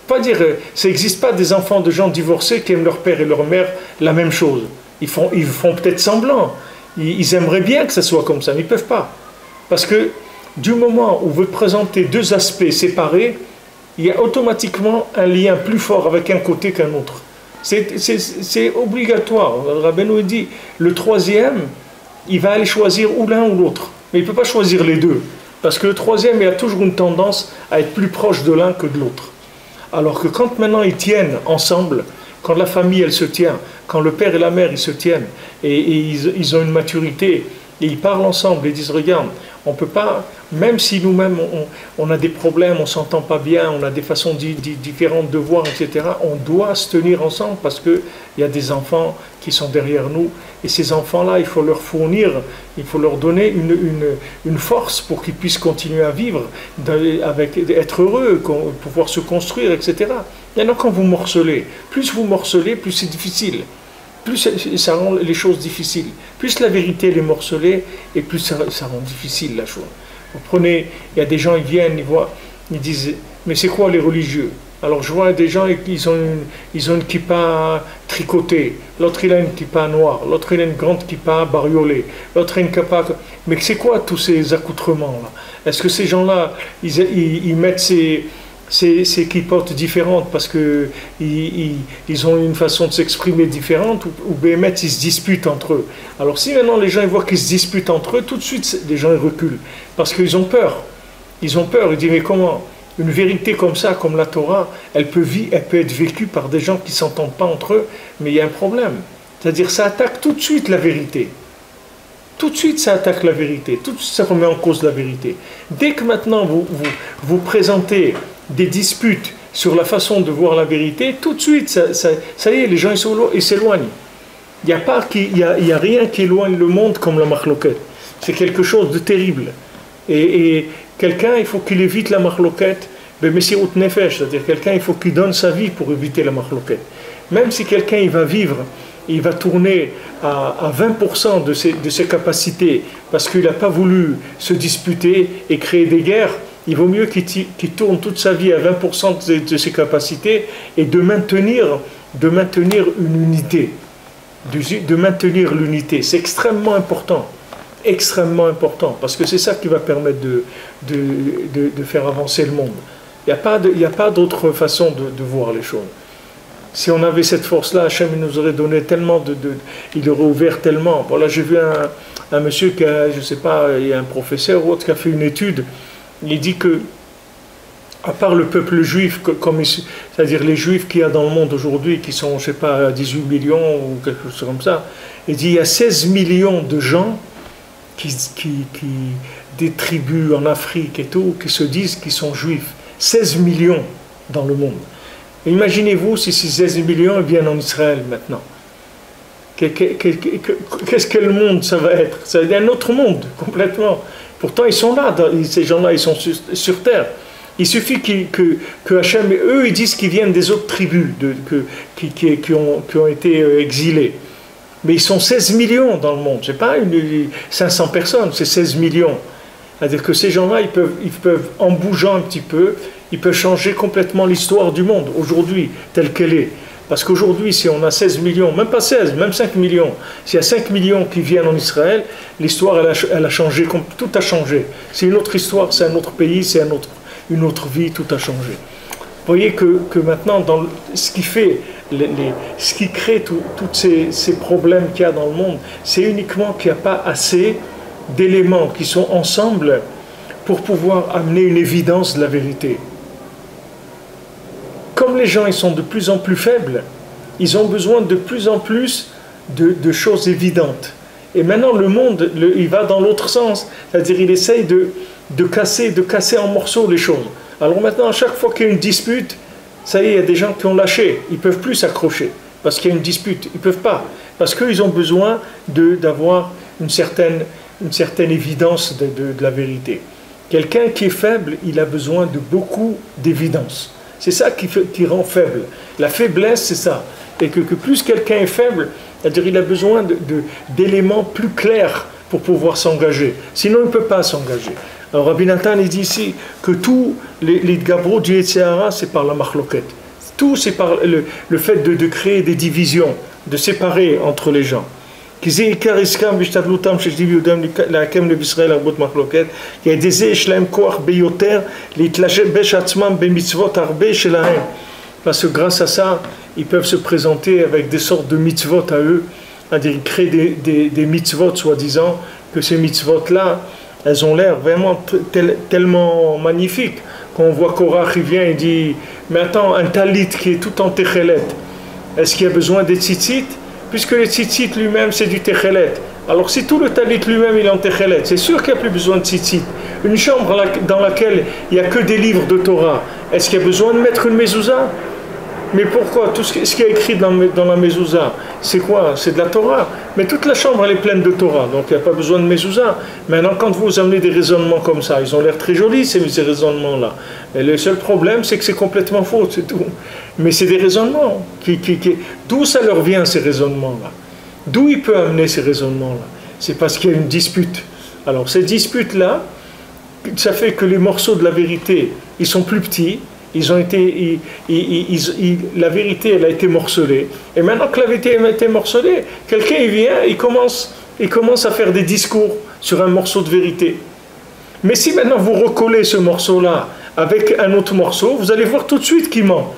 Pas dire, ça n'existe pas des enfants de gens divorcés qui aiment leur père et leur mère la même chose. Ils font peut-être semblant. Ils aimeraient bien que ça soit comme ça, mais ils ne peuvent pas. Parce que du moment où vous présentez 2 aspects séparés, il y a automatiquement un lien plus fort avec un côté qu'un autre. C'est obligatoire. Rabbeinu dit, le 3e, il va aller choisir ou l'un ou l'autre. Mais il ne peut pas choisir les 2. Parce que le 3e, il a toujours une tendance à être plus proche de l'un que de l'autre. Alors que quand maintenant ils tiennent ensemble, quand la famille elle se tient, quand le père et la mère ils se tiennent, et ils ont une maturité, et ils parlent ensemble, et disent regarde, on ne peut pas, même si nous-mêmes on a des problèmes, on ne s'entend pas bien, on a des façons différentes de voir, etc., on doit se tenir ensemble parce qu'il y a des enfants qui sont derrière nous. Et ces enfants-là, il faut leur fournir, il faut leur donner une force pour qu'ils puissent continuer à vivre, être heureux, pouvoir se construire, etc. Maintenant, quand vous morcelez, plus c'est difficile. Plus ça rend les choses difficiles. Plus la vérité est morcelée, et plus ça rend difficile la chose. Vous prenez, il y a des gens, ils viennent, ils disent, mais c'est quoi les religieux? Alors je vois des gens, ils ont une kippa tricotée, l'autre il a une kippa noire, l'autre il a une grande kippa bariolée, l'autre a une kippa... Mais c'est quoi tous ces accoutrements-là? Est-ce que ces gens-là, ils mettent ces kippotes différentes parce qu'ils ont une façon de s'exprimer différente, ou Béhémet, ils se disputent entre eux? Alors si maintenant les gens ils voient qu'ils se disputent entre eux, tout de suite les gens ils reculent, parce qu'ils ont peur. Ils ont peur, ils disent mais comment? Une vérité comme ça, comme la Torah, elle peut être vécue par des gens qui ne s'entendent pas entre eux, mais il y a un problème. C'est-à-dire ça attaque tout de suite la vérité. Tout de suite ça attaque la vérité, tout de suite ça remet en cause la vérité. Dès que maintenant vous présentez des disputes sur la façon de voir la vérité, tout de suite ça y est, les gens ils s'éloignent. Il n'y a rien qui éloigne le monde comme la marloquette. C'est quelque chose de terrible. Et quelqu'un, il faut qu'il évite la marloquette, bemesirut nefesh, c'est-à-dire quelqu'un, il faut qu'il donne sa vie pour éviter la marloquette. Même si quelqu'un, il va vivre, il va tourner à 20% de ses capacités, parce qu'il n'a pas voulu se disputer et créer des guerres, il vaut mieux qu'il tourne toute sa vie à 20% de ses capacités et de maintenir une unité. de maintenir l'unité. C'est extrêmement important. Extrêmement important, parce que c'est ça qui va permettre de faire avancer le monde. Il n'y a pas d'autre façon de voir les choses. Si on avait cette force-là, Hachem nous aurait donné tellement il aurait ouvert tellement. Voilà, j'ai vu un monsieur qui a, je sais pas, il y a un professeur ou autre qui a fait une étude. Il dit que, à part le peuple juif, c'est-à-dire les juifs qu'il y a dans le monde aujourd'hui, qui sont, je sais pas, 18 millions ou quelque chose comme ça, il dit il y a 16 millions de gens des tribus en Afrique et tout, qui se disent qu'ils sont juifs. 16 millions dans le monde. Imaginez-vous si ces 16 millions viennent en Israël maintenant. Qu'est-ce que le monde ça va être? Ça va être un autre monde, complètement. Pourtant, ils sont là, ces gens-là, ils sont sur terre. Il suffit que Hachem, eux, ils disent qu'ils viennent des autres tribus qui ont été exilés. Mais ils sont 16 millions dans le monde. Ce n'est pas 500 personnes, c'est 16 millions. C'est-à-dire que ces gens-là, ils peuvent, en bougeant un petit peu, ils peuvent changer complètement l'histoire du monde, aujourd'hui, telle qu'elle est. Parce qu'aujourd'hui, si on a 16 millions, même pas 16, même 5 millions, s'il y a 5 millions qui viennent en Israël, l'histoire, elle a changé, tout a changé. C'est une autre histoire, c'est un autre pays, c'est une autre vie, tout a changé. Vous voyez que maintenant, ce qui crée tous ces problèmes qu'il y a dans le monde, c'est uniquement qu'il n'y a pas assez d'éléments qui sont ensemble pour pouvoir amener une évidence de la vérité. Comme les gens ils sont de plus en plus faibles, ils ont besoin de plus en plus de choses évidentes. Et maintenant le monde, il va dans l'autre sens, c'est-à-dire il essaye de casser en morceaux les choses. Alors maintenant, à chaque fois qu'il y a une dispute, ça y est, il y a des gens qui ont lâché, ils ne peuvent plus s'accrocher, parce qu'il y a une dispute, ils ne peuvent pas, parce qu'ils ont besoin d'avoir une certaine évidence de la vérité. Quelqu'un qui est faible, il a besoin de beaucoup d'évidence. C'est ça qui rend faible. La faiblesse, c'est ça. Et que plus quelqu'un est faible, c'est-à-dire il a besoin d'éléments plus clairs pour pouvoir s'engager. Sinon, il ne peut pas s'engager. Alors Rabbi Nathan, il dit ici que tous les gabros du Yetzer Hara, c'est par la machloket. Tout, c'est par le fait de créer des divisions, de séparer entre les gens. כי זה עיקר עסקם והשתדלותם של יהודים להקם לישראל הרבות מחלוקת, כי על ידי זה יש להם כוח ביותר להתלבש עצמם במצוות הרבה שלהם. Parce que grâce à ça, ils peuvent se présenter avec des sortes de mitzvot à eux, c'est-à-dire ils créent des mitzvot soi-disant, que ces mitzvot-là, elles ont l'air vraiment tellement magnifiques. Quand on voit Korach, il vient et dit, mais attends, un talit qui est tout en techelet, est-ce qu'il y a besoin des tzitzit? Puisque le tzitzit lui-même c'est du techelet. Alors si tout le talit lui-même il est en techelet, c'est sûr qu'il n'y a plus besoin de tzitzit. Une chambre dans laquelle il n'y a que des livres de Torah, est-ce qu'il y a besoin de mettre une mezouza? Mais pourquoi? Tout ce qui est écrit dans la mezouza, c'est quoi? C'est de la Torah. Mais toute la chambre elle est pleine de Torah, donc il n'y a pas besoin de mezouza. Maintenant quand vous amenez des raisonnements comme ça, ils ont l'air très jolis ces raisonnements-là. Et le seul problème c'est que c'est complètement faux, c'est tout. Mais c'est des raisonnements. D'où ça leur vient ces raisonnements-là? D'où il peut amener ces raisonnements-là? C'est parce qu'il y a une dispute. Alors ces disputes-là, ça fait que les morceaux de la vérité, ils sont plus petits. La vérité, elle a été morcelée. Et maintenant que la vérité a été morcelée, quelqu'un il vient, il commence à faire des discours sur un morceau de vérité. Mais si maintenant vous recollez ce morceau-là avec un autre morceau, vous allez voir tout de suite qu'il ment.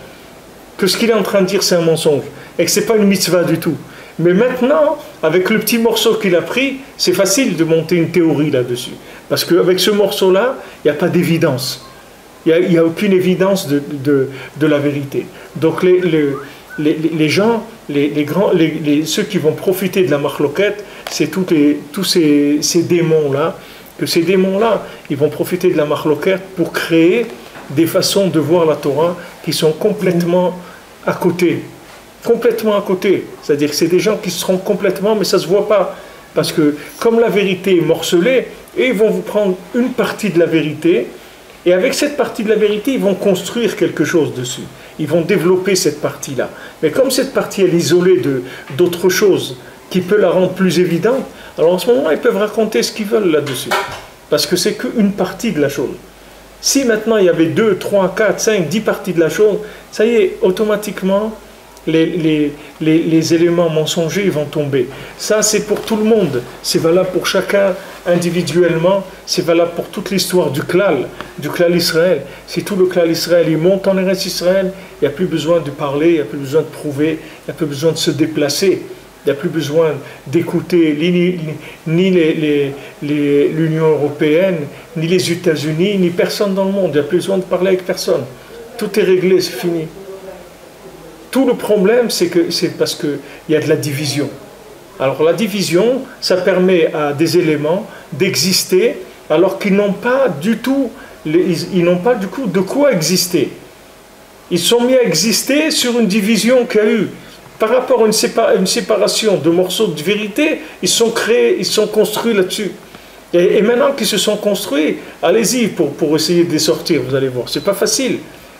Que ce qu'il est en train de dire, c'est un mensonge. Et que ce n'est pas une mitzvah du tout. Mais maintenant, avec le petit morceau qu'il a pris, c'est facile de monter une théorie là-dessus. Parce qu'avec ce morceau-là, il n'y a pas d'évidence. Il n'y a aucune évidence de la vérité. Donc les gens, ceux qui vont profiter de la machloket, c'est tous ces démons-là, que ces démons-là, ils vont profiter de la machloket pour créer des façons de voir la Torah qui sont complètement à côté. Complètement à côté. C'est-à-dire que c'est des gens qui seront complètement, mais ça ne se voit pas. Parce que comme la vérité est morcelée, et ils vont vous prendre une partie de la vérité, et avec cette partie de la vérité, ils vont construire quelque chose dessus. Ils vont développer cette partie-là. Mais comme cette partie est isolée d'autres choses qui peut la rendre plus évidente, alors en ce moment, ils peuvent raconter ce qu'ils veulent là-dessus. Parce que c'est qu'une partie de la chose. Si maintenant il y avait 2, 3, 4, 5, 10 parties de la chose, ça y est, automatiquement, les éléments mensongers vont tomber. Ça, c'est pour tout le monde. C'est valable pour chacun individuellement. C'est valable pour toute l'histoire du klal Israël. Si tout le klal Israël il monte en Eretz Israël, il n'y a plus besoin de parler, il n'y a plus besoin de prouver, il n'y a plus besoin de se déplacer. Il n'y a plus besoin d'écouter ni l'Union européenne, ni les États-Unis, ni personne dans le monde. Il n'y a plus besoin de parler avec personne. Tout est réglé, c'est fini. Tout le problème, c'est parce qu'il y a de la division. Alors la division, ça permet à des éléments d'exister alors qu'ils n'ont pas du tout, ils n'ont pas du coup de quoi exister. Ils sont mis à exister sur une division qu'il y a eu. Par rapport à une séparation de morceaux de vérité, ils sont créés, ils sont construits là-dessus. Et maintenant qu'ils se sont construits, allez-y pour essayer de les sortir, vous allez voir. C'est pas facile.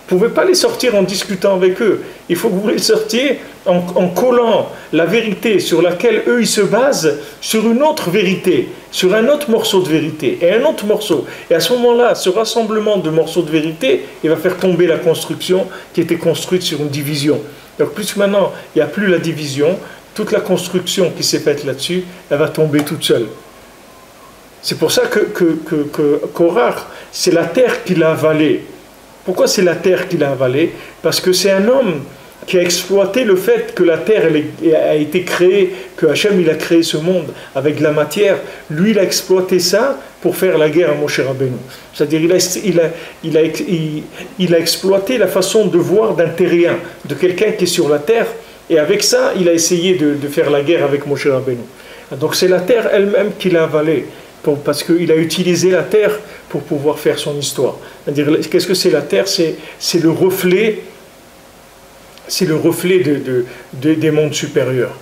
Vous ne pouvez pas les sortir en discutant avec eux. Il faut que vous les sortiez en collant la vérité sur laquelle eux ils se basent sur une autre vérité, sur un autre morceau de vérité et un autre morceau. Et à ce moment-là, ce rassemblement de morceaux de vérité, il va faire tomber la construction qui était construite sur une division. Donc plus maintenant, il n'y a plus la division, toute la construction qui s'est faite là-dessus, elle va tomber toute seule. C'est pour ça que Korach, c'est la terre qui l'a avalé. Pourquoi c'est la terre qui l'a avalé? Parce que c'est un homme qui a exploité le fait que la terre a été créée, que Hachem il a créé ce monde avec de la matière. Lui, il a exploité ça pour faire la guerre à Moshe Rabbeinu. C'est-à-dire il a exploité la façon de voir d'un terrien, de quelqu'un qui est sur la terre, et avec ça, il a essayé de faire la guerre avec Moshe Rabbeinu. Donc c'est la terre elle-même qui l'a avalé, parce qu'il a utilisé la terre pour pouvoir faire son histoire. C'est-à-dire, qu'est-ce que c'est la terre? C'est le reflet, des mondes supérieurs.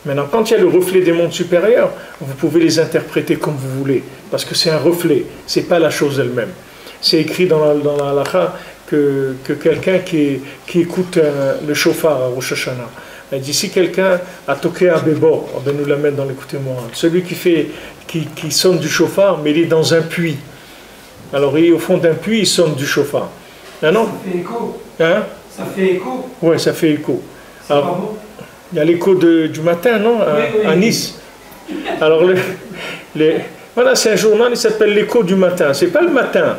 Maintenant, quand il y a le reflet des mondes supérieurs, vous pouvez les interpréter comme vous voulez, parce que c'est un reflet, ce n'est pas la chose elle-même. C'est écrit dans la halakha que quelqu'un qui écoute le shofar à Rosh Hashanah, il dit si quelqu'un a toqué à Bébor, on va nous la mettre dans l'écoutement, celui qui sonne du shofar, mais il est dans un puits. Alors, il est au fond d'un puits, il sonne du shofar. Ah non? Ça fait écho. Hein? Ça fait écho. Oui, ça fait écho. Alors, pas beau. Il y a l'écho du matin, non? À Nice. Alors, voilà, c'est un journal, il s'appelle l'écho du matin. C'est pas le matin.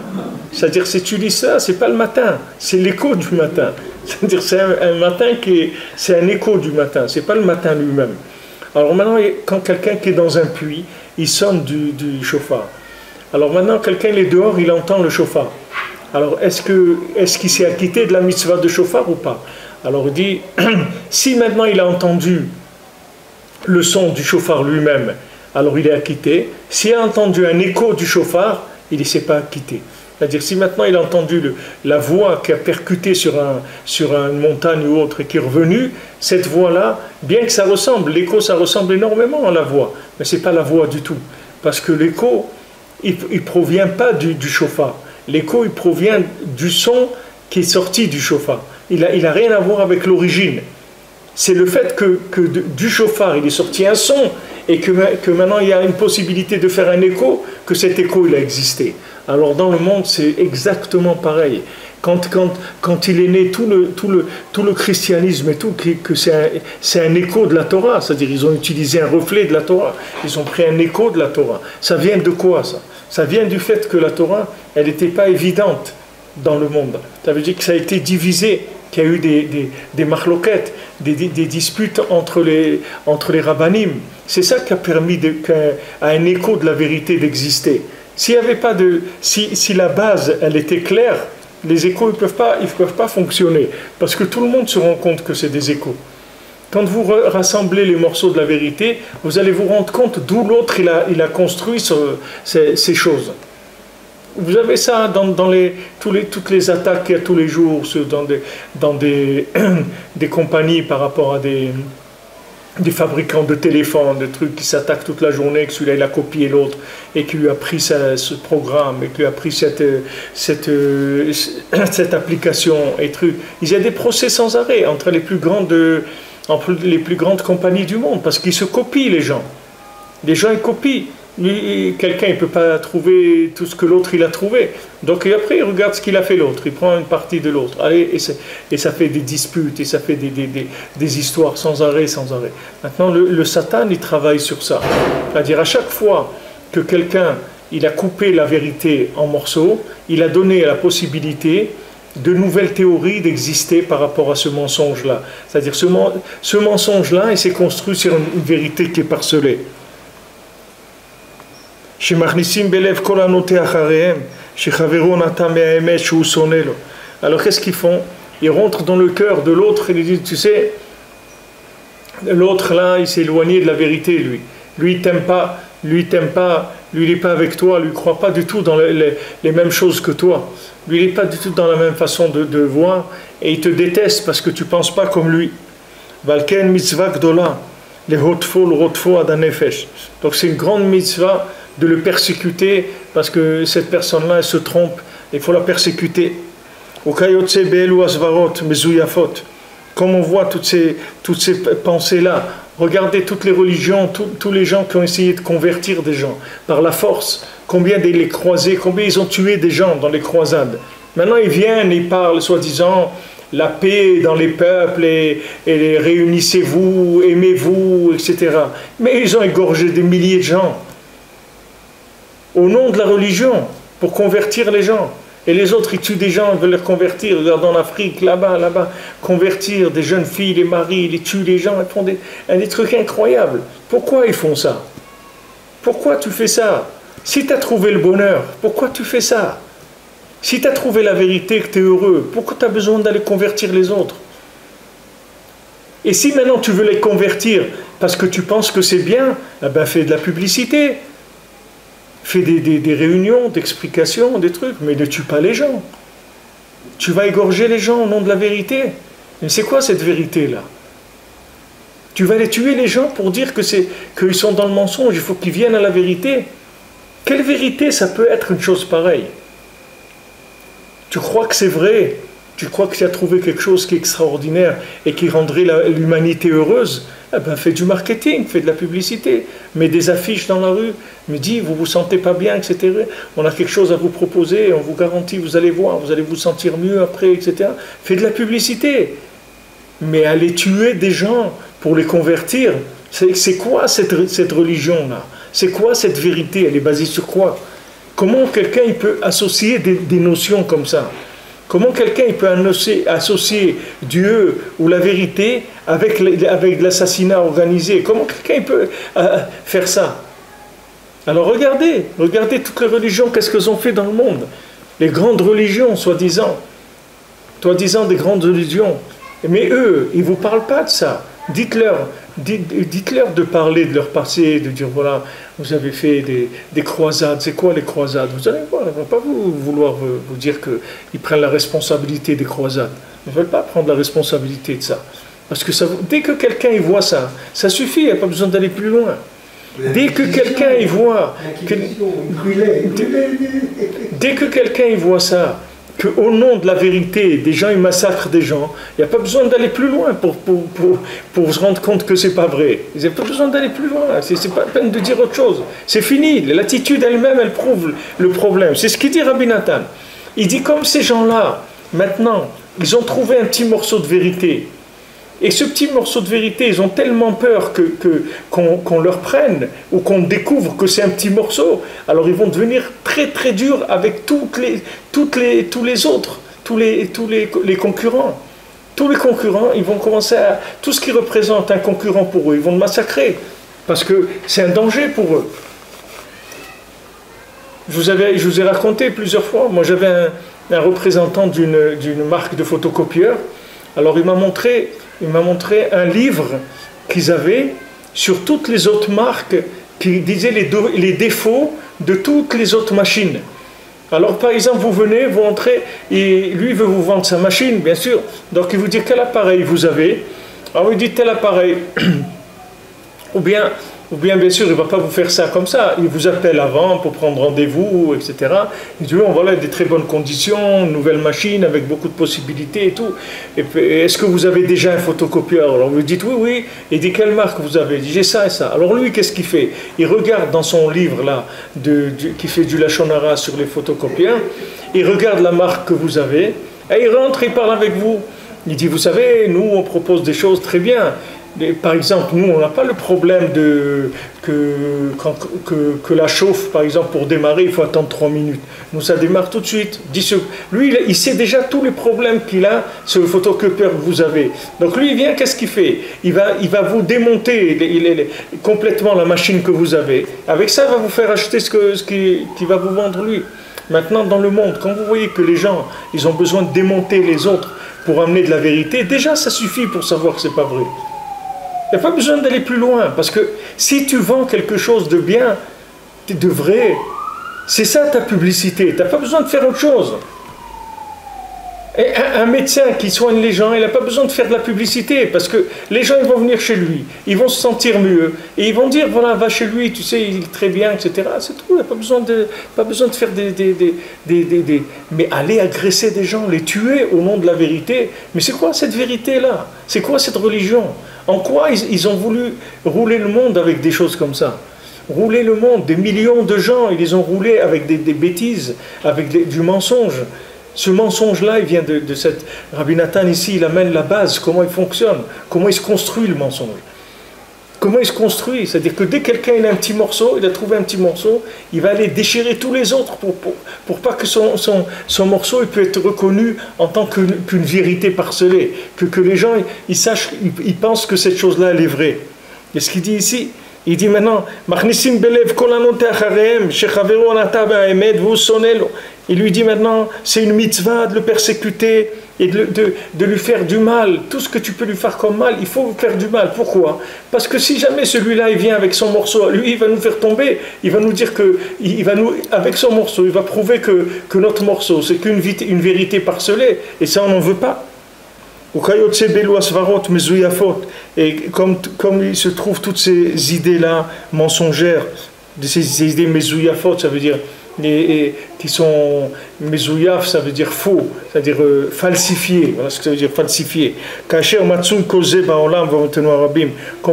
C'est-à-dire, si tu lis ça, c'est pas le matin. C'est l'écho du matin. C'est-à-dire, c'est un matin c'est un écho du matin. C'est pas le matin lui-même. Alors maintenant, quand quelqu'un qui est dans un puits, il sonne du shofar. Alors maintenant, quelqu'un il est dehors, il entend le shofar. Alors, est-ce qu'il s'est acquitté de la mitzvah de shofar ou pas? Alors il dit, si maintenant il a entendu le son du shofar lui-même, alors il est acquitté. S'il a entendu un écho du shofar, il ne s'est pas acquitté. C'est-à-dire, si maintenant il a entendu la voix qui a percuté sur une montagne ou autre et qui est revenue, cette voix-là, bien que ça ressemble, l'écho ça ressemble énormément à la voix, mais ce n'est pas la voix du tout. Parce que l'écho, il ne provient pas du shofar. L'écho, il provient du son qui est sorti du shofar. Il n'a rien à voir avec l'origine. C'est le fait que du shofar, il est sorti un son, et que maintenant il y a une possibilité de faire un écho, que cet écho, il a existé. Alors dans le monde, c'est exactement pareil. Quand il est né, tout le christianisme et tout, que c'est un écho de la Torah, c'est-à-dire ils ont utilisé un reflet de la Torah, ils ont pris un écho de la Torah. Ça vient de quoi ça? Ça vient du fait que la Torah, elle n'était pas évidente dans le monde. Ça veut dire que ça a été divisé, qu'il y a eu des marloquettes, des disputes entre les rabbanim. C'est ça qui a permis à un écho de la vérité d'exister. S'il y avait pas si la base, elle était claire, les échos, ils peuvent pas fonctionner. Parce que tout le monde se rend compte que c'est des échos. Quand vous rassemblez les morceaux de la vérité, vous allez vous rendre compte d'où l'autre il a construit ces choses. Vous avez ça dans toutes les attaques qu'il y a tous les jours dans des compagnies par rapport à des fabricants de téléphones, de trucs qui s'attaquent toute la journée, que celui-là il a copié l'autre et qui lui a pris ce programme et qui lui a pris cette application et trucs. Il y a des procès sans arrêt entre les plus grandes compagnies du monde parce qu'ils se copient les gens. Les gens ils copient. Quelqu'un ne peut pas trouver tout ce que l'autre il a trouvé. Donc et après, il regarde ce qu'il a fait l'autre. Il prend une partie de l'autre. Allez, et ça fait des disputes, et ça fait des histoires sans arrêt, sans arrêt. Maintenant, le Satan, il travaille sur ça. C'est-à-dire, à chaque fois que quelqu'un il a coupé la vérité en morceaux, il a donné la possibilité de nouvelles théories d'exister par rapport à ce mensonge-là. C'est-à-dire, ce mensonge-là, il s'est construit sur une vérité qui est parcelée. Alors qu'est-ce qu'ils font? Ils rentrent dans le cœur de l'autre et ils disent, tu sais, l'autre là, il s'est éloigné de la vérité, lui. Lui, il t'aime pas, lui, il n'est pas avec toi, lui, il ne croit pas du tout dans les mêmes choses que toi. Lui, il n'est pas du tout dans la même façon de voir et il te déteste parce que tu ne penses pas comme lui. Valken mitzvah gdola, le rotfo adanefesh. Donc c'est une grande mitzvah de le persécuter parce que cette personne-là, elle se trompe, il faut la persécuter. Comme on voit toutes ces pensées-là, regardez toutes les religions, tous les gens qui ont essayé de convertir des gens par la force, combien les croisés, combien ils ont tué des gens dans les croisades. Maintenant ils viennent, ils parlent soi-disant la paix dans les peuples et réunissez-vous, aimez-vous, etc. Mais ils ont égorgé des milliers de gens au nom de la religion pour convertir les gens. Et les autres, ils tuent des gens, ils veulent les convertir. Regarde en Afrique, là-bas, convertir des jeunes filles, les maris, ils tuent les gens, ils font des trucs incroyables. Pourquoi ils font ça? Pourquoi tu fais ça? Si tu as trouvé le bonheur, pourquoi tu fais ça? Si tu as trouvé la vérité, que tu es heureux, pourquoi tu as besoin d'aller convertir les autres? Et si maintenant tu veux les convertir parce que tu penses que c'est bien, eh ben fais de la publicité. Fais des réunions, d'explications, des trucs, mais ne tue pas les gens. Tu vas égorger les gens au nom de la vérité. Mais c'est quoi cette vérité-là? Tu vas les tuer les gens pour dire qu'ils sont dans le mensonge, il faut qu'ils viennent à la vérité. Quelle vérité ça peut être une chose pareille? Tu crois que c'est vrai? Tu crois que tu as trouvé quelque chose qui est extraordinaire et qui rendrait l'humanité heureuse? Eh ben, fais du marketing, fais de la publicité, mets des affiches dans la rue, me dis, vous vous sentez pas bien, etc. On a quelque chose à vous proposer, on vous garantit, vous allez voir, vous allez vous sentir mieux après, etc. Fais de la publicité. Mais aller tuer des gens pour les convertir, c'est quoi cette religion-là? C'est quoi cette vérité? Elle est basée sur quoi? Comment quelqu'un il peut associer des notions comme ça? Comment quelqu'un il peut associer Dieu ou la vérité avec l'assassinat organisé? Comment quelqu'un il peut faire ça? Alors regardez toutes les religions, qu'est-ce qu'elles ont fait dans le monde? Les grandes religions, soi-disant des grandes religions. Mais eux, ils ne vous parlent pas de ça. Dites-leur de parler de leur passé, de dire voilà, vous avez fait des croisades. C'est quoi les croisades? Vous allez voir, ils ne vont pas vouloir vous dire qu'ils prennent la responsabilité des croisades. Ils ne veulent pas prendre la responsabilité de ça. Parce que dès que quelqu'un y voit ça, ça suffit, il n'y a pas besoin d'aller plus loin. Dès que quelqu'un y voit ça, qu'au nom de la vérité, des gens ils massacrent des gens, il n'y a pas besoin d'aller plus loin pour se rendre compte que c'est pas vrai. Il n'y a pas besoin d'aller plus loin, c'est pas la peine de dire autre chose. C'est fini, l'attitude elle-même, elle prouve le problème. C'est ce qu'il dit Rabbi Nathan. Il dit comme ces gens-là, maintenant, ils ont trouvé un petit morceau de vérité. Et ce petit morceau de vérité, ils ont tellement peur qu'on leur prenne ou qu'on découvre que c'est un petit morceau. Alors ils vont devenir très très durs avec tous les autres, tous les concurrents. Tous les concurrents, ils vont commencer à... Tout ce qui représente un concurrent pour eux, ils vont le massacrer. Parce que c'est un danger pour eux. Je vous ai raconté plusieurs fois, moi j'avais un représentant d'une marque de photocopieurs. Alors il m'a montré un livre qu'ils avaient sur toutes les autres marques qui disaient les défauts de toutes les autres machines. Alors par exemple, vous venez, vous entrez, et lui veut vous vendre sa machine, bien sûr. Donc il vous dit quel appareil vous avez. Alors il dit tel appareil. Ou bien Ou bien sûr, il ne va pas vous faire ça comme ça. Il vous appelle avant pour prendre rendez-vous, etc. Il dit, on voilà des très bonnes conditions, une nouvelle machine avec beaucoup de possibilités et tout. Et puis, est-ce que vous avez déjà un photocopieur? Alors vous dites, oui, oui. Il dit, quelle marque vous avez? Il dit, j'ai ça et ça. Alors lui, qu'est-ce qu'il fait? Il regarde dans son livre là, qui fait du Lachon Hara sur les photocopieurs, il regarde la marque que vous avez, et il rentre, il parle avec vous. Il dit, vous savez, nous, on propose des choses très bien. Par exemple, nous, on n'a pas le problème que la chauffe, par exemple, pour démarrer, il faut attendre 3 minutes. Nous, ça démarre tout de suite. 10 secondes. Lui, il sait déjà tous les problèmes qu'il a sur le photocopieur que vous avez. Donc lui, il vient, qu'est-ce qu'il fait? Il va vous démonter complètement la machine que vous avez. Avec ça, il va vous faire acheter ce qu'il va vous vendre lui. Maintenant, dans le monde, quand vous voyez que les gens, ils ont besoin de démonter les autres pour amener de la vérité, déjà, ça suffit pour savoir que ce n'est pas vrai. Il n'y a pas besoin d'aller plus loin, parce que si tu vends quelque chose de bien, de vrai, c'est ça ta publicité, tu n'as pas besoin de faire autre chose. Et un médecin qui soigne les gens, il n'a pas besoin de faire de la publicité, parce que les gens ils vont venir chez lui, ils vont se sentir mieux, et ils vont dire, voilà, va chez lui, tu sais, il est très bien, etc. C'est tout, il n'y a pas besoin de faire Mais aller agresser des gens, les tuer au nom de la vérité, mais c'est quoi cette vérité-là? C'est quoi cette religion? En quoi ils ont voulu rouler le monde avec des choses comme ça? Rouler le monde, des millions de gens, ils les ont roulés avec des bêtises, avec du mensonge. Ce mensonge-là, il vient de cette... Rabbi Nathan ici, il amène la base, comment il fonctionne, comment il se construit le mensonge. Comment il se construit? C'est-à-dire que dès que quelqu'un a un petit morceau, il a trouvé un petit morceau, il va aller déchirer tous les autres pour pas que son morceau il peut être reconnu en tant qu'une vérité parcelée, que les gens ils sachent, ils pensent que cette chose-là elle est vraie. Et ce qu'il dit ici, il dit maintenant, il lui dit maintenant, c'est une mitzvah de le persécuter et de lui faire du mal. Tout ce que tu peux lui faire comme mal, il faut lui faire du mal. Pourquoi? Parce que si jamais celui-là il vient avec son morceau, lui il va nous faire tomber, il va nous dire que, avec son morceau, il va prouver que notre morceau c'est qu'une vérité parcelée, et ça on n'en veut pas. Et comme il se trouve toutes ces idées-là mensongères, ces idées mezouyafot, ça veut dire qui sont mezouyaf, ça veut dire faux, c'est-à-dire falsifié. Voilà ce que ça veut dire falsifié. Comme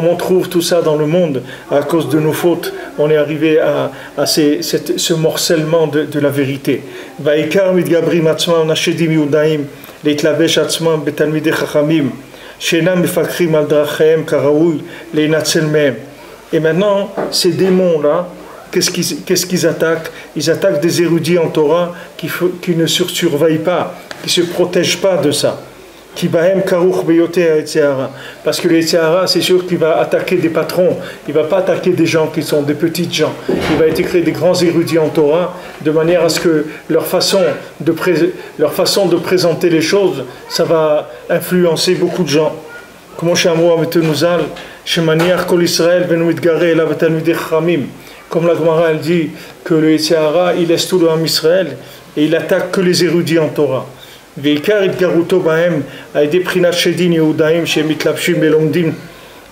on trouve tout ça dans le monde à cause de nos fautes, on est arrivé à ce morcellement de la vérité. להתלבש עצמם בתלמידי חכמים שאינם מפקחים על דרכיהם כראוי להינצל מהם. Et maintenant, ces démons-là, qu'est-ce qu'ils attaquent? Ils attaquent des érudits en Torah qui ne surveillent pas, qui ne se protègent pas de ça. Parce que le Yetzer Hara, c'est sûr qu'il va attaquer des patrons, il ne va pas attaquer des gens qui sont des petites gens. Il va créer des grands érudits en Torah, de manière à ce que leur façon de présenter les choses, ça va influencer beaucoup de gens. Comme la Gemara elle dit que le Yetzer Hara, il laisse tout le Ham Israël et il attaque que les érudits en Torah. ועיקר התגרותו בהם על ידי בחינת שדין יהודאים שהם מתלבשים ולומדים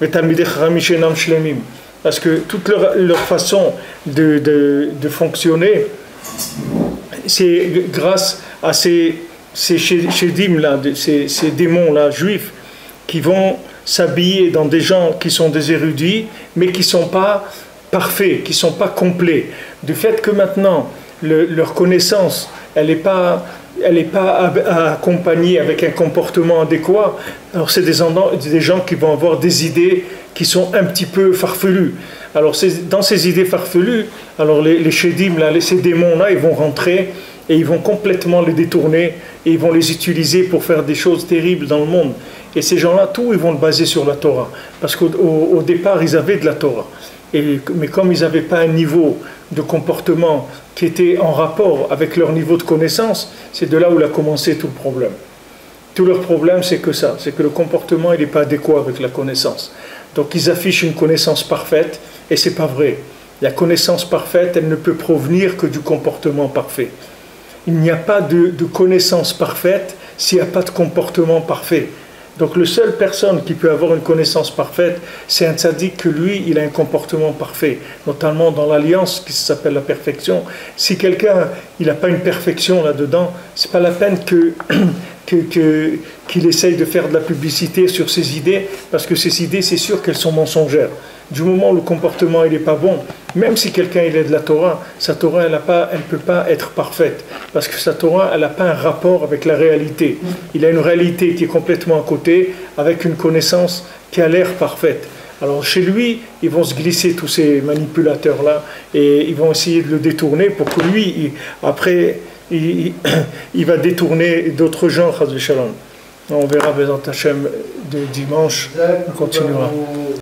ותלמידי חכמים שאינם שלמים. Parce que toute leur façon de fonctionner, c'est grâce à ces shedim-là, ces démons-là juifs, qui vont s'habiller dans des gens qui sont des érudits, mais qui ne sont pas parfaits, qui ne sont pas complets. Du fait que maintenant, leur connaissance, elle n'est pas accompagnée avec un comportement adéquat, alors c'est des gens qui vont avoir des idées qui sont un petit peu farfelues. Alors dans ces idées farfelues, alors les shedim, ces démons-là, ils vont rentrer et ils vont complètement les détourner et ils vont les utiliser pour faire des choses terribles dans le monde. Et ces gens-là, tout, ils vont le baser sur la Torah. Parce qu'au départ, ils avaient de la Torah. Mais comme ils n'avaient pas un niveau de comportement qui était en rapport avec leur niveau de connaissance, c'est de là où il a commencé tout le problème. Tout leur problème, c'est que ça, c'est que le comportement il n'est pas adéquat avec la connaissance. Donc ils affichent une connaissance parfaite, et c'est pas vrai. La connaissance parfaite, elle ne peut provenir que du comportement parfait. Il n'y a pas de connaissance parfaite s'il n'y a pas de comportement parfait. Donc la seule personne qui peut avoir une connaissance parfaite, c'est un tzaddik que lui, il a un comportement parfait, notamment dans l'alliance qui s'appelle la perfection. Si quelqu'un, il n'a pas une perfection là-dedans, c'est pas la peine qu'il essaye de faire de la publicité sur ses idées, parce que ces idées, c'est sûr qu'elles sont mensongères. Du moment où le comportement il n'est pas bon, même si quelqu'un il est de la Torah, sa Torah elle ne peut pas être parfaite, parce que sa Torah elle n'a pas un rapport avec la réalité. Il a une réalité qui est complètement à côté, avec une connaissance qui a l'air parfaite. Alors chez lui, ils vont se glisser tous ces manipulateurs-là, et ils vont essayer de le détourner pour que lui, après, il va détourner d'autres gens, Chas v'Shalom. On verra Bezat Hashem de dimanche, on continuera.